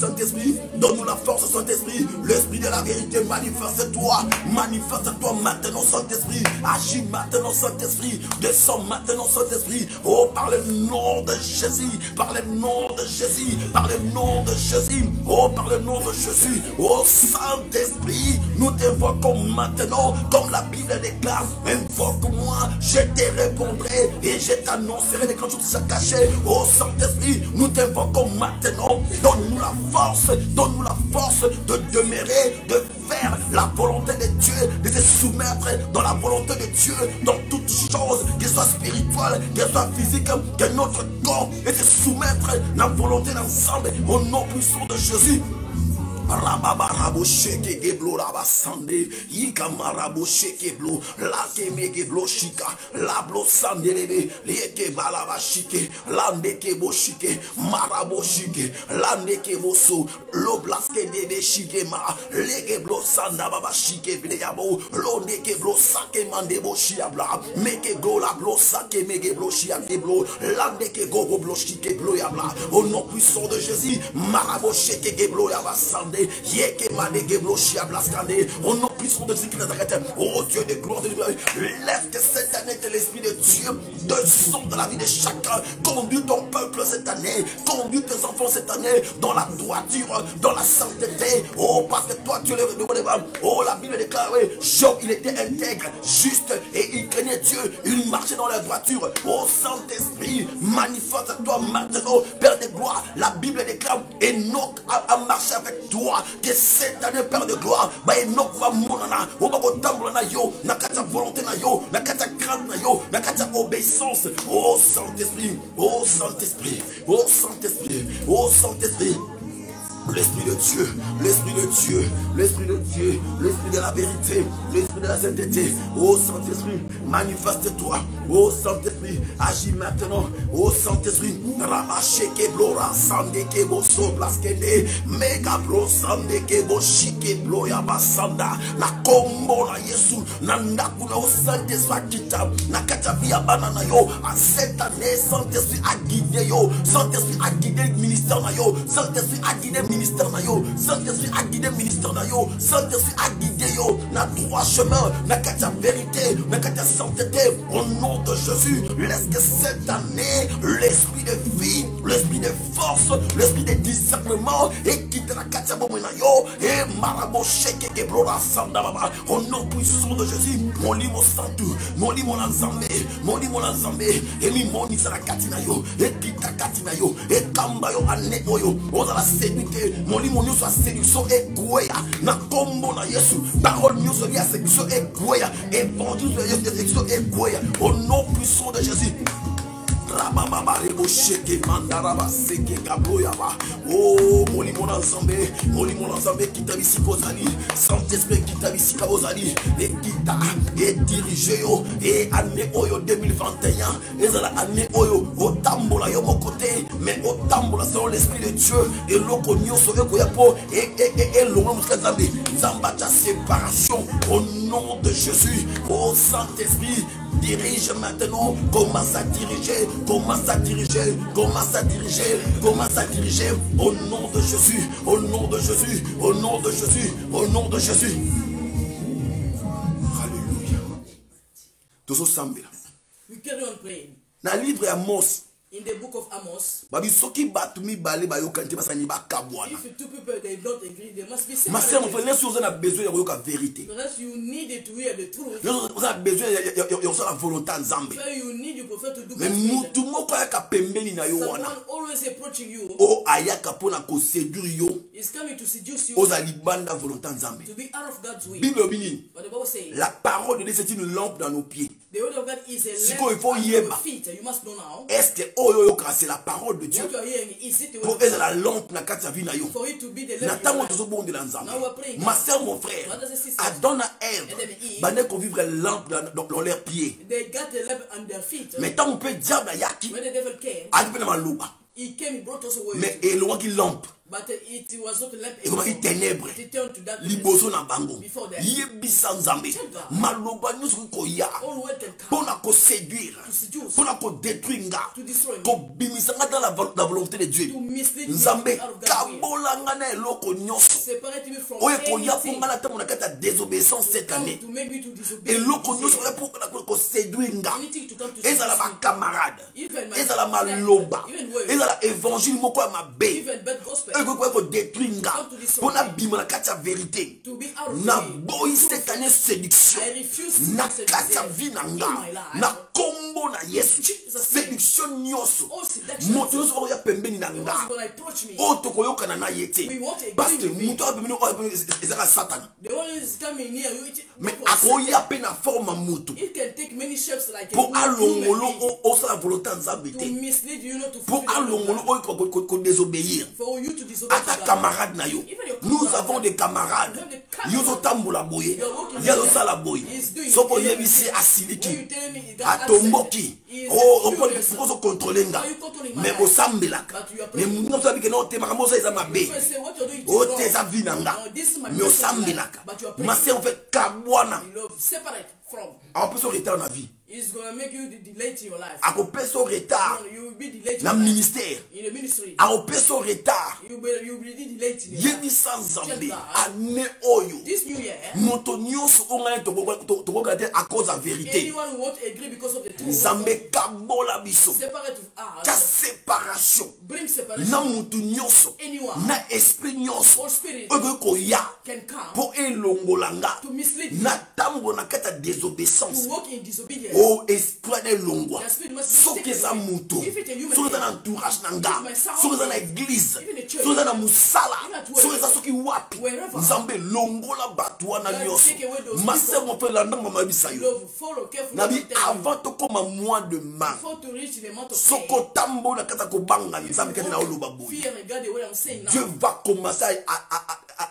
[SPEAKER 1] Saint-Esprit. Donne-nous la force Saint-Esprit. L'esprit de la vérité, manifeste-toi maintenant Saint-Esprit. Agis maintenant Saint-Esprit. Descends maintenant Saint-Esprit. Oh, par le nom de Jésus, par le nom de Jésus, par le nom de Jésus. Oh, par le nom de Jésus, oh Saint-Esprit, nous t'invoquons maintenant, comme la Bible déclare. Invoque-moi, je te répondrai et je t'annoncerai des grandes choses cachées. Oh Saint-Esprit, nous t'invoquons maintenant. Donne-nous la force de demeurer, de faire la volonté de Dieu, de se soumettre dans la volonté de Dieu, dans toutes choses, qu'elles soient spirituelles, qu'elles soient physiques, que notre corps, et se soumettre dans la volonté d'ensemble, au nom puissant de Jésus. Rababarabo sheke geblo rabasande yikamarabo sheke blo la keme geblo shika la blo sandelebe leke balaba shike lande kebo shike marabo shike lande kebo so lo blaske debe shike ma leke blo sanda baba shike bleyabo londe keblo sake mandebo shiabla meke go la blo sake mege blo shiake blo lande ke go blo shike blo yabla. Au nom puissant de Jésus, marabo sheke geblo yabasande. Au nom puissant de Jésus qui nous arrête. Oh Dieu de gloire, de lumière, lève cette année de l'Esprit de Dieu, descends dans la vie de chacun. Conduis ton peuple cette année, conduis tes enfants cette année dans la droiture, dans la sainteté. Oh, parce que toi tu es le devant. Oh, la Bible déclare, Job il était intègre, juste et il craignait Dieu, il marchait dans la droiture. Oh Saint-Esprit, manifeste-toi maintenant, Père de gloire. La Bible déclare, Enoch a marché avec toi. Que cette année, Père de gloire, Enoch va monana, on va tambour na yo, na kata volonté na yo, na kata crainte na yo, na kata obéissance. Oh Saint-Esprit, oh Saint-Esprit, oh Saint-Esprit, oh Saint-Esprit. L'Esprit de Dieu, l'Esprit de Dieu, l'Esprit de Dieu, l'Esprit de la vérité, l'Esprit de la sainteté. Oh Saint-Esprit, manifeste-toi. Oh Saint-Esprit, agis maintenant. Oh Saint-Esprit, Ramache Keblora, Sande Kebo Soplaskene, Mega Bro Sande Kebo Shike Bloya Basanda, na Kombo na Yesu, na Nakuna au Saint-Esprit Kita, na Katavia Banana yo, à cette année, Saint-Esprit a guidé yo, Saint-Esprit a guidé le ministère na yo, Saint-Esprit a guidé ministère na yo, Saint-Esprit a guidé ministère na yo, Saint-Esprit a guidé yo, na droit chemin, na kata vérité, na kata sainteté, au nom de Jésus. Laisse que cette année, l'esprit de vie, l'esprit de force, l'esprit de discernement, et quitte la kata bomena yo, et marabo sheke keblora sanda baba, au nom puissant de Jésus. Mon lit mon santu, mon lit mon ensemble, et mi moni sa la katina yo, et kita katina yo, et kamba yo ane oyo ozala séduite molimo nyonso ya séduction ekweya na kombo na Yesu parole nyonso ya séduction ekweya évangile ya séduction ekweya au nom puissant de Jésus. Oh, Molimona Zambé, Kitabisi Kozali, Saint-Esprit Kitabisi Kabozali, et Kita, et dirigé, et année Oyo 2021, et la année Oyo, au Tambola, yo mon côté, mais au Tambola, selon l'Esprit de Dieu, et l'Okonyo, et l'Omo Zambé, Zambacha séparation, au nom de Jésus, au Saint-Esprit. Dirige maintenant, commence à diriger, commence à diriger, commence à diriger, commence à diriger au nom de Jésus, au nom de Jésus, au nom de Jésus, au nom de Jésus. Alléluia. Tous ensemble.
[SPEAKER 2] We carry on praying.
[SPEAKER 1] Dans le livre Amos.
[SPEAKER 2] In the book of Amos,
[SPEAKER 1] If two
[SPEAKER 2] people they don't agree, they must be
[SPEAKER 1] ma sœur, mon frère,
[SPEAKER 2] separated.
[SPEAKER 1] on a besoin de la vérité.
[SPEAKER 2] Because you need to hear the truth.
[SPEAKER 1] On a besoin de la volonté en Zambie.
[SPEAKER 2] So you need you prefer to do
[SPEAKER 1] Mais tout le monde
[SPEAKER 2] someone always approaching you
[SPEAKER 1] o ayaka pona ko séduire yo
[SPEAKER 2] is coming to seduce you
[SPEAKER 1] ozali banda volonté nzambe.
[SPEAKER 2] to be out of God's way.
[SPEAKER 1] Bible bini
[SPEAKER 2] But the Bible says
[SPEAKER 1] la parole de Dieu c'est une lampe dans nos pieds.
[SPEAKER 2] the word of God is a
[SPEAKER 1] Siko, il
[SPEAKER 2] lamp
[SPEAKER 1] faut
[SPEAKER 2] under
[SPEAKER 1] yeba.
[SPEAKER 2] your feet. You must know now.
[SPEAKER 1] Est-ce que oyo c'est la parole de Dieu
[SPEAKER 2] What you are hearing is it the
[SPEAKER 1] pour
[SPEAKER 2] word
[SPEAKER 1] être
[SPEAKER 2] of
[SPEAKER 1] la
[SPEAKER 2] God?
[SPEAKER 1] lampe na kati ya vie na yo.
[SPEAKER 2] For it to be the
[SPEAKER 1] Na
[SPEAKER 2] lamp.
[SPEAKER 1] tango tozo bonde la nzambe.
[SPEAKER 2] Now we're praying.
[SPEAKER 1] Ma sœur, mon frère,
[SPEAKER 2] Brothers and sisters,
[SPEAKER 1] Adam et Ève
[SPEAKER 2] Adam et Eve,
[SPEAKER 1] bande ko vivre lampe dans leurs pieds.
[SPEAKER 2] They got the lamp on their feet.
[SPEAKER 1] Mais tant on peut diable yaki
[SPEAKER 2] When the devil came,
[SPEAKER 1] alipe na maloba.
[SPEAKER 2] he came, he brought us away.
[SPEAKER 1] Mais elonga ki lampe
[SPEAKER 2] But it was not a lamp
[SPEAKER 1] et comme il ténèbre
[SPEAKER 2] It turned to darkness.
[SPEAKER 1] liboso na bango
[SPEAKER 2] Before that.
[SPEAKER 1] yebisa nzambe maloba nyonso koya
[SPEAKER 2] All word can come
[SPEAKER 1] mpona koséduire
[SPEAKER 2] to seduce,
[SPEAKER 1] mpona kodétruire nga
[SPEAKER 2] to destroy me,
[SPEAKER 1] kobimisa nga dans la volonté de Dieu.
[SPEAKER 2] to mislead me
[SPEAKER 1] Nzambe
[SPEAKER 2] out of God's way.
[SPEAKER 1] kabola nga na eloko nyonso
[SPEAKER 2] Separate me from
[SPEAKER 1] oyo ekoya mpo
[SPEAKER 2] anything
[SPEAKER 1] nga na ntango na kati ya désobéissance cette
[SPEAKER 2] come
[SPEAKER 1] année.
[SPEAKER 2] to make me to disobey.
[SPEAKER 1] eloko nyonso oyo mpo koséduire nga
[SPEAKER 2] Anything to come to
[SPEAKER 1] ezala
[SPEAKER 2] seduce me.
[SPEAKER 1] bacamarade
[SPEAKER 2] Even my
[SPEAKER 1] ezala
[SPEAKER 2] friends,
[SPEAKER 1] maloba
[SPEAKER 2] even words,
[SPEAKER 1] ezala évangile moko ya mabe
[SPEAKER 2] even bad gospel,
[SPEAKER 1] oyo ekoki kodétruire nga mpo nabima na kati ya vérité.
[SPEAKER 2] to be out of
[SPEAKER 1] Naboyi cette année séduction
[SPEAKER 2] I refuse
[SPEAKER 1] na
[SPEAKER 2] to
[SPEAKER 1] kati ya vie na nga na kombo na Yesu. Séduction nyonso
[SPEAKER 2] Oh, seduction.
[SPEAKER 1] moto nyonso oyo ya pembeni na nga
[SPEAKER 2] Because when I approach me,
[SPEAKER 1] oyo tokoyokana na ye te
[SPEAKER 2] we won't agree
[SPEAKER 1] parce que
[SPEAKER 2] with me.
[SPEAKER 1] moto oyo pembeni oyo ezaka satana
[SPEAKER 2] the one is coming near you.
[SPEAKER 1] mais akoya mpe na forme ya moto
[SPEAKER 2] It can take many shapes like
[SPEAKER 1] mpo
[SPEAKER 2] a
[SPEAKER 1] alongolo
[SPEAKER 2] human
[SPEAKER 1] osala volonté ya nzambe
[SPEAKER 2] to
[SPEAKER 1] te
[SPEAKER 2] mislead you, not to
[SPEAKER 1] mpo
[SPEAKER 2] fulfill the will of
[SPEAKER 1] alongolo
[SPEAKER 2] God.
[SPEAKER 1] oyo kodésobéir
[SPEAKER 2] For you to disobey
[SPEAKER 1] ata
[SPEAKER 2] God.
[SPEAKER 1] camarade na yo. Nous avons des camarades yo ozotambola boye ye azosala boye soki oyebisi asiliki
[SPEAKER 2] When you tell me that
[SPEAKER 1] atomboki
[SPEAKER 2] accent is
[SPEAKER 1] ozokontrole nga me osambelaka me mungu osobike na otema makambo oso eza mabe
[SPEAKER 2] So I say, what you're doing is
[SPEAKER 1] ote
[SPEAKER 2] wrong.
[SPEAKER 1] eza vi na nga
[SPEAKER 2] No, this is my
[SPEAKER 1] me
[SPEAKER 2] personal life,
[SPEAKER 1] osambelaka
[SPEAKER 2] but you are praying.
[SPEAKER 1] mase ofe kabwana
[SPEAKER 2] You know, separate from.
[SPEAKER 1] akopesa retard na vie
[SPEAKER 2] It's going to make you delay in your life.
[SPEAKER 1] akopesa retard
[SPEAKER 2] You will be delayed in
[SPEAKER 1] na
[SPEAKER 2] your life.
[SPEAKER 1] ministère
[SPEAKER 2] In the ministry.
[SPEAKER 1] akopesa retard
[SPEAKER 2] You will be delayed in your life.
[SPEAKER 1] yebisa nzambe ane oyo
[SPEAKER 2] This new year,
[SPEAKER 1] moto nyonso ongai tokoka te à cause ya vérité.
[SPEAKER 2] anyone who won't agree because of the truth,
[SPEAKER 1] Nzambe kabola biso
[SPEAKER 2] separate
[SPEAKER 1] ka
[SPEAKER 2] us,
[SPEAKER 1] séparation
[SPEAKER 2] bring separation.
[SPEAKER 1] na motu nyonso
[SPEAKER 2] Anyone,
[SPEAKER 1] na esprit nyonso
[SPEAKER 2] all spirit
[SPEAKER 1] oyo koya
[SPEAKER 2] can come
[SPEAKER 1] mpo elongola nga
[SPEAKER 2] to mislead you,
[SPEAKER 1] na ntango na kati ya désobéissance
[SPEAKER 2] to walk in disobedience.
[SPEAKER 1] o esprit elongwa
[SPEAKER 2] The spirit must be
[SPEAKER 1] soki
[SPEAKER 2] taken
[SPEAKER 1] eza
[SPEAKER 2] away.
[SPEAKER 1] moto
[SPEAKER 2] If it's a human
[SPEAKER 1] soki eza na
[SPEAKER 2] being,
[SPEAKER 1] entourage na nga
[SPEAKER 2] if my sound
[SPEAKER 1] soki eza na
[SPEAKER 2] is-
[SPEAKER 1] église
[SPEAKER 2] even a church,
[SPEAKER 1] soki eza na mosala
[SPEAKER 2] even at work,
[SPEAKER 1] soki eza soki wapi
[SPEAKER 2] wherever,
[SPEAKER 1] nzambe elongola bato wana
[SPEAKER 2] God
[SPEAKER 1] nyonso
[SPEAKER 2] take away those
[SPEAKER 1] masemo mpe landanga mayebisa
[SPEAKER 2] you
[SPEAKER 1] yo
[SPEAKER 2] know, follow carefully.
[SPEAKER 1] nabi
[SPEAKER 2] what I tell you.
[SPEAKER 1] avant tokóma mois de mars
[SPEAKER 2] Before to reach the month of
[SPEAKER 1] soki
[SPEAKER 2] May,
[SPEAKER 1] otambola kati ya kobanga nzambe kati na oloba boye
[SPEAKER 2] fear and God the way I'm saying now.
[SPEAKER 1] Dieu va commencer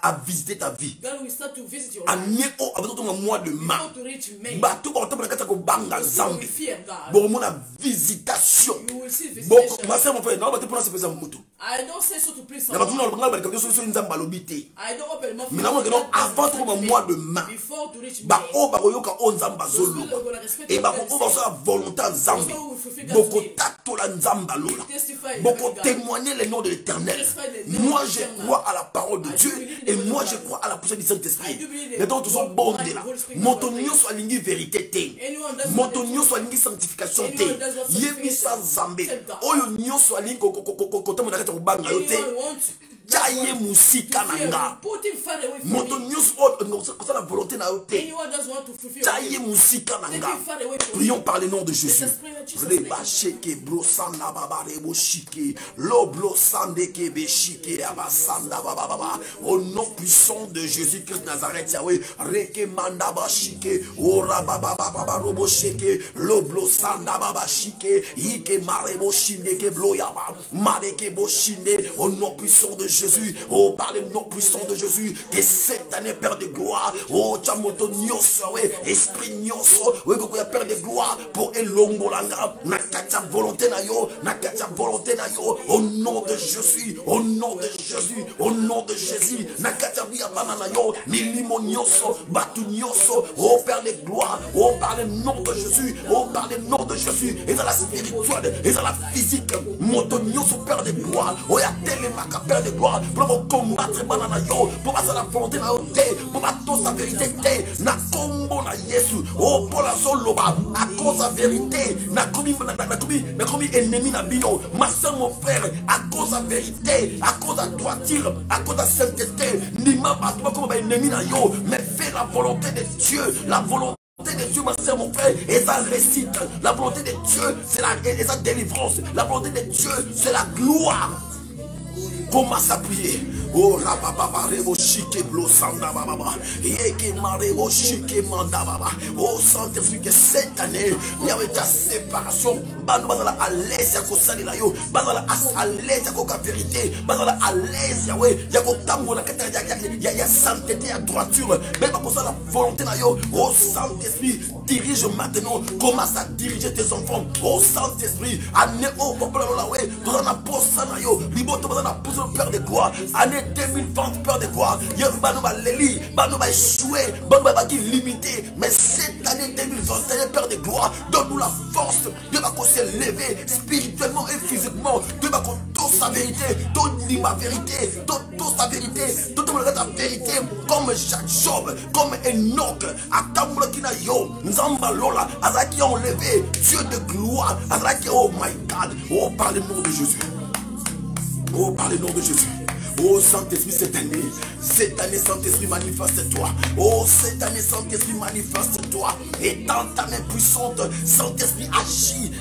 [SPEAKER 1] à visiter ta vie
[SPEAKER 2] God will start to visit your life.
[SPEAKER 1] anie o avant totonga mois de mars
[SPEAKER 2] Before to reach May,
[SPEAKER 1] bato bakotambola kati ya kobanga
[SPEAKER 2] you will
[SPEAKER 1] nzambe
[SPEAKER 2] fear God.
[SPEAKER 1] bokomona visitation
[SPEAKER 2] You will see
[SPEAKER 1] boko
[SPEAKER 2] visitation.
[SPEAKER 1] masema mpe na bate mpona sepesa motu
[SPEAKER 2] I don't say so to please
[SPEAKER 1] na bato
[SPEAKER 2] someone.
[SPEAKER 1] na lobanga baleka biso soki nzambe alobi te
[SPEAKER 2] I don't open my mouth.
[SPEAKER 1] mais namona keno avant tokoma mois de mars
[SPEAKER 2] Before to reach May,
[SPEAKER 1] baoyo bakoyoka oyo nzambe azoloba e bakoyo basala volonté ya nzambe bokotatola nzambe alola bokotémoigner le nom de l'éternel. Moi je crois à la parole de Dieu et moi je crois à la puissance du Saint-Esprit. Les dons sont bons là. Moto nyonso alingi vérité te. Moto nyonso alingi sanctification te. Yebisa nzambe oyo nyonso alingi kotamona kati ya kobanga yo te. Chaye musika nanga. Moto nyos on la volonté na ote. Chaye musika nanga. Prions par le nom de Jésus. Reba sheke brosanda baba rebo shike. Loblo sande ke beshike abasanda baba baba. Au nom puissant de Jésus-Christ Nazareth Yahweh. Reke manda bashike. Ora baba baba robo sheke. Loblo sanda baba shike. Ike marebo shinde ke bloyaba. Mareke boshinde. Au nom puissant de Jésus. Oh, par le nom puissant de Jésus. Que cette année, Père de gloire. Oh, Tchamoto Nyos, Esprit Nyos. Oui, Père de gloire. Pour Elongo Langa. Nakatia volonté na yo. Nakatia volonté na yo. Au nom de Jésus. Au nom de Jésus. Au nom de Jésus. Nakatia Biabana na yo. Milimo Nyos. Batu Nyos. Oh, Père de gloire. Oh, par le nom de Jésus. Oh, par le nom de Jésus. Et dans la spirituelle. Et dans la physique. Moto Nyos, Père de gloire. Oh, y'a Télémaka, Père de gloire. Pour combattre banana yo, pour passer la volonté na ote, pour battre sa vérité te, na combo na Yesu, oh pour la soloba, à cause la vérité, na commis ennemi na bino, ma soeur mon frère, à cause la vérité, à cause la droiture, à cause la sainteté, ni ma battre comme ennemi na yo, mais fais la volonté de Dieu, la volonté de Dieu, ma soeur, mon frère, et ça récite. La volonté de Dieu, c'est la délivrance. La volonté de Dieu, c'est la gloire. Commence à prier. Oh rababa rebo shike blo sanda baba. Yeke marebo shike manda baba. Oh Saint-Esprit, que cette année il y avait ta séparation. Bano bazala à l'aise ya ko salila yo. Bazala à l'aise ya ko ka vérité. Bazala à l'aise ya we ya ko tambo na kata ya sainteté ya droiture. Mais pas pour ça la volonté na yo. Oh Saint-Esprit, dirige maintenant. Commence à diriger tes enfants. Oh Saint-Esprit, année au peuple la we. Tout en aposa na yo. Liboto bazala pousse le Père de gloire. Année 2020, Père de gloire. Bano va l'éli, Bano va échouer, Bano va limité. Mais cette année 2021, Père de gloire, donne-nous la force. Dieu va s'élever spirituellement et physiquement. Dieu va donner sa vérité. Donne-lui ma vérité. Donne sa vérité. Donne-moi ta vérité. Comme Jacques Job, comme Enoch, Atamula Kinayo, Nzamba Lola, Azaki enlevé. Dieu de gloire. Azaki, oh my God. Oh, par le nom de Jésus. Oh, par le nom de Jésus. Oh Saint-Esprit, cette année Saint-Esprit, manifeste-toi. Oh, cette année Saint-Esprit, manifeste-toi. Et dans ta main puissante, Saint-Esprit, agis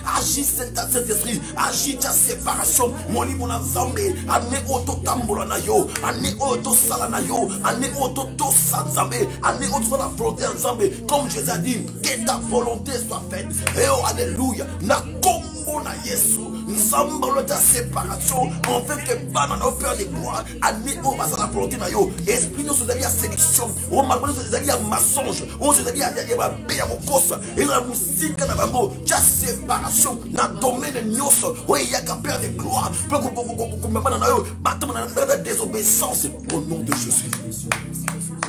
[SPEAKER 1] Saint-Esprit, agis ta séparation. Moni mon ensemble, année auto tambola na yo, année auto salana yo, année auto sanzambe, année auto la volonté ensemble. Comme Jésus a dit, que ta volonté soit faite. Et oh, alléluia, na combo na Yesu, ensemble ta séparation, en fait que banana au Père de gloire. Année où va la volonté na yo. Esprit nous se à sélection. On m'a dit que c'est à mensonge. On se dit à bien au cos. Et la musique na bango. Ta séparation na domaine nyos. Oui, il y a qu'un Père de gloire. Pour que banana yo. Battons la désobéissance. Au nom de Jésus.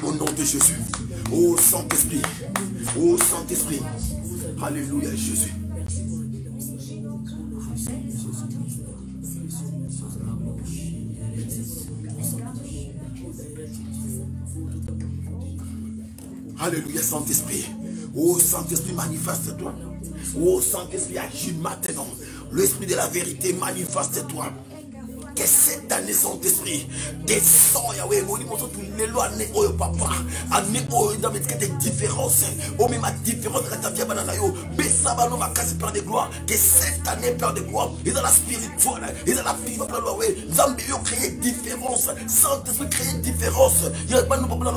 [SPEAKER 1] Au nom de Jésus. Oh Saint-Esprit. Oh Saint-Esprit. Alléluia Jésus. Alléluia Saint-Esprit. Oh Saint-Esprit, manifeste-toi. Oh Saint-Esprit, agis maintenant. L'esprit de la vérité, manifeste-toi. Que cette année, Saint-Esprit, descends, Yahweh, mon nom, tous les lois, année, oh papa, année, oh, dans mes différences, oh, mais ma différence, ta vie, bananayo, Bessabano, ma casse, Père de gloire, que cette année, Père de gloire, et dans la spirituelle, et dans la vie, Papa, Zambio, créer différence, Saint-Esprit, créer différence, il n'y a pas de problème,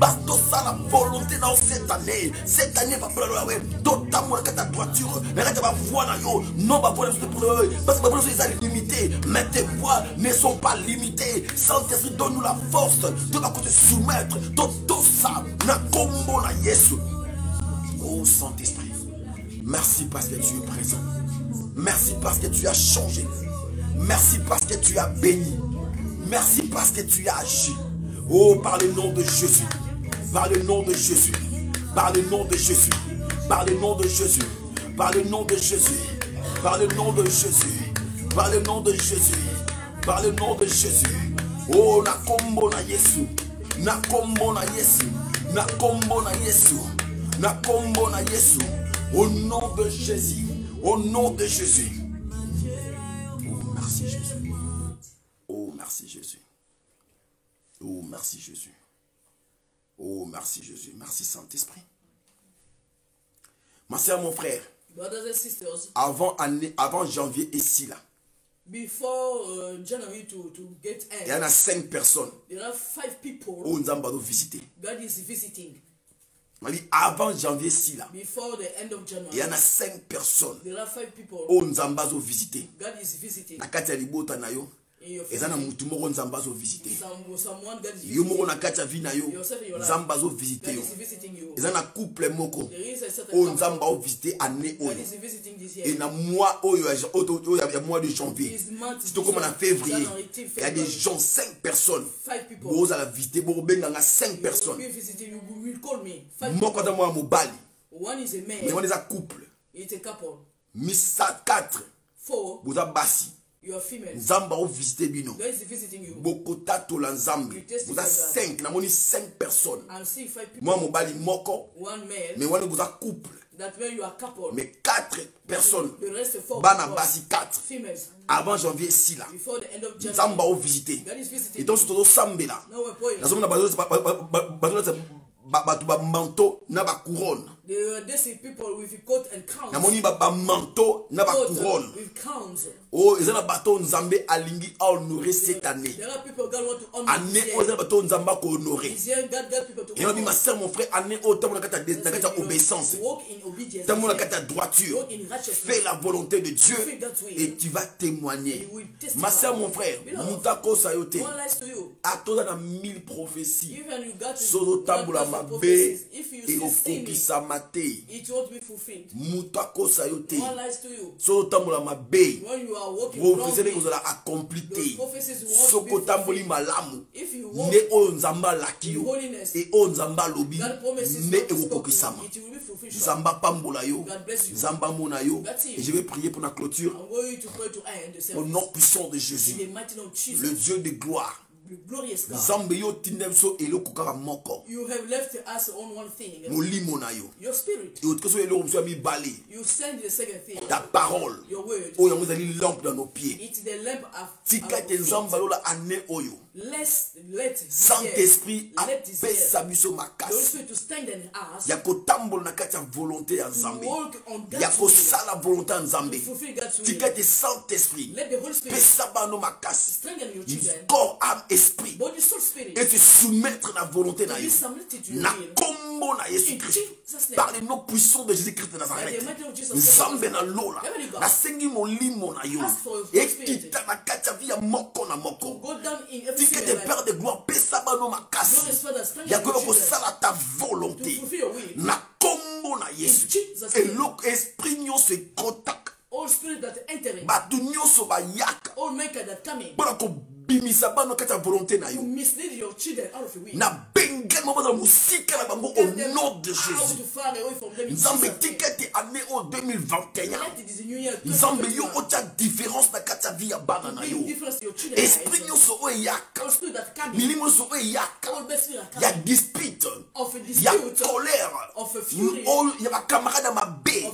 [SPEAKER 1] basto, ça, la volonté dans cette année, Papa, notamment, la droiture, la voix, non, pas pour les parce que ma voix, c'est limité, mais tes voix ne sont pas limités. Saint-Esprit, donne-nous la force de te soumettre. Tout ça, na combo na Yesu. Oh Saint-Esprit, merci parce que tu es présent. Merci parce que tu as changé. Merci parce que tu as béni. Merci parce que tu as agi. Oh, par le nom de Jésus. Par le nom de Jésus. Par le nom de Jésus. Par le nom de Jésus. Par le nom de Jésus. Par le nom de Jésus. Par le nom de Jésus. Par le nom de Jésus. Oh, na combo na Yesu. Na combo na Yesu. Na combo na Yesu. Na combo na Yesu. Au nom de Jésus. Au nom de Jésus. Oh, merci Jésus. Oh, merci Jésus. Oh, merci Jésus. Oh, merci Jésus. Merci Saint-Esprit. Ma soeur, mon frère.
[SPEAKER 4] Brothers and sisters.
[SPEAKER 1] Avant janvier ici là.
[SPEAKER 4] Before January to get end.
[SPEAKER 1] Il y en a 5 personnes.
[SPEAKER 4] There are 5 people.
[SPEAKER 1] Oh, nous allons visiter.
[SPEAKER 4] God is visiting.
[SPEAKER 1] Avant janvier ici là.
[SPEAKER 4] Before the end of January.
[SPEAKER 1] Il y en a 5 personnes.
[SPEAKER 4] There are 5 people.
[SPEAKER 1] Oh, nous allons visiter.
[SPEAKER 4] God is visiting.
[SPEAKER 1] Na kati ya libota na yo. Ezana mutu moko nzamba zo visiter.
[SPEAKER 4] Yo
[SPEAKER 1] moko na kati ya vie na yo. Nzamba zo visiter yo. Ezana couple moko. O nzamba o visiter année oyo. Et na mois oyo ya mois de janvier. Si tu commences en février, il y a des gens 5 personnes. Vous allez visiter pour benga 5 personnes. Moko da moi mobali.
[SPEAKER 4] One is a man.
[SPEAKER 1] Mais on est un couple.
[SPEAKER 4] It's a couple.
[SPEAKER 1] Misa 4.
[SPEAKER 4] 4.
[SPEAKER 1] Vous avez basi.
[SPEAKER 4] You are female.
[SPEAKER 1] Nzamba o visiter bino.
[SPEAKER 4] God is visiting you.
[SPEAKER 1] Bokota to la nzambe. Vous avez 5. Namoni 5 personnes.
[SPEAKER 4] I'm seeing 5 people.
[SPEAKER 1] Moi mobali moko.
[SPEAKER 4] One man.
[SPEAKER 1] Mais vous avez couple.
[SPEAKER 4] That way you are couple.
[SPEAKER 1] Mais 4 personnes.
[SPEAKER 4] The rest of 4.
[SPEAKER 1] Bana basi 4.
[SPEAKER 4] Females.
[SPEAKER 1] Avant janvier ici là.
[SPEAKER 4] Before the end of January.
[SPEAKER 1] Nzamba o visiter.
[SPEAKER 4] God is visiting.
[SPEAKER 1] Et donc c'est au sambe là.
[SPEAKER 4] No way boy.
[SPEAKER 1] Nazomona batu ba manteau na ba couronne.
[SPEAKER 4] These people with coat and crowns.
[SPEAKER 1] Namoni ba manteau na ba couronne.
[SPEAKER 4] With crowns.
[SPEAKER 1] Oh, ezana bato nzambe alingi a honorer cette année.
[SPEAKER 4] There are people God want to honor.
[SPEAKER 1] Année o ezana bato nzamba ko honorer.
[SPEAKER 4] God people to
[SPEAKER 1] Et on dit ma sœur, mon frère, année o tamu na kata obéissance.
[SPEAKER 4] Walk in obedience.
[SPEAKER 1] Tamu na kata droiture. Fais la volonté de Dieu et tu vas témoigner. Ma sœur, mon frère, mutako sayote. Atoza na 1000 prophéties. Sozo tambula mabe et okokisa mate. Mutako sayote. Sozo tambula mabe. Prophétie que vous allez accomplir. Soko tamboli malamu. Ne o nzamba lakio. Et o nzamba lobi. Ne ekokokisama. Nzamba pambola yo. Nzamba mona yo. Et je vais prier pour la clôture. Au nom puissant de Jésus. Le Dieu de gloire.
[SPEAKER 4] Nzambe yo tindemso elokukaka moko. You have left us on one thing.
[SPEAKER 1] Molimo na yo.
[SPEAKER 4] Your spirit.
[SPEAKER 1] Et autre chose eloko mso mi bali.
[SPEAKER 4] You send the second thing.
[SPEAKER 1] Ta parole.
[SPEAKER 4] Your word.
[SPEAKER 1] Oyo yango ezali lampe dans nos pieds.
[SPEAKER 4] It's the lamp of
[SPEAKER 1] tika te nzamba lola ane oyo.
[SPEAKER 4] Let
[SPEAKER 1] Saint-Esprit apesa biso makasi. Ya kotambola na kati ya volonté ya Nzambe. Ya kosala volonté ya Nzambe. Tika te Saint-Esprit. Pesa bano makasi. Corps, âme, esprit. Et te soumettre la volonté na yo. Na kombo na Jésus Christ. Par les noms puissants de Jésus Christ de Nazareth. Nzambe na lola. Na sengi molimo na yo. Et kita na kati ya via moko na moko. Que tes pères de gloire pesa bano makasi. Yakobo kosala ta volonté. Na kombo na Yesu. Et l'esprit nyonso contact. Batu nyonso ba yaka. Bona ko bimisa bano kata volonté na yo. Na benga mo bana musika na bango au nom de Jésus. Nzambe tikete année en 2021. Nzambe yo ota différence na kata vie ya bana na yo. Esprit nyonso o yaka. Milimo so o yaka. Ya dispute. Ya colère. Ya ba camarade mabe.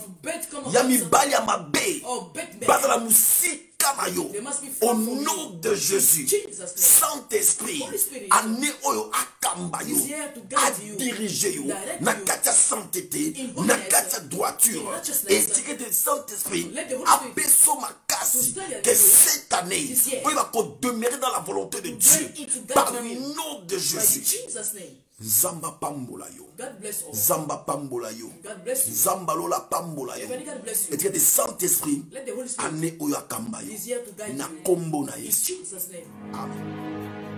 [SPEAKER 1] Ya mibali ya mabe. Bana la musika. Au nom de Jésus, Saint-Esprit, année oyo akamba yo, a dirigé yo, na katia sainteté, na katia droiture, et tiré de Saint-Esprit, a beso makasi, que cette année, on va demeurer dans la volonté de Dieu, par le nom de Jésus. Zamba pambola yo. Zamba pambola yo. Zamba lola pambola yo. Et que le Saint-Esprit ane oya kamba yo. Na kombo na Yesu. Amen.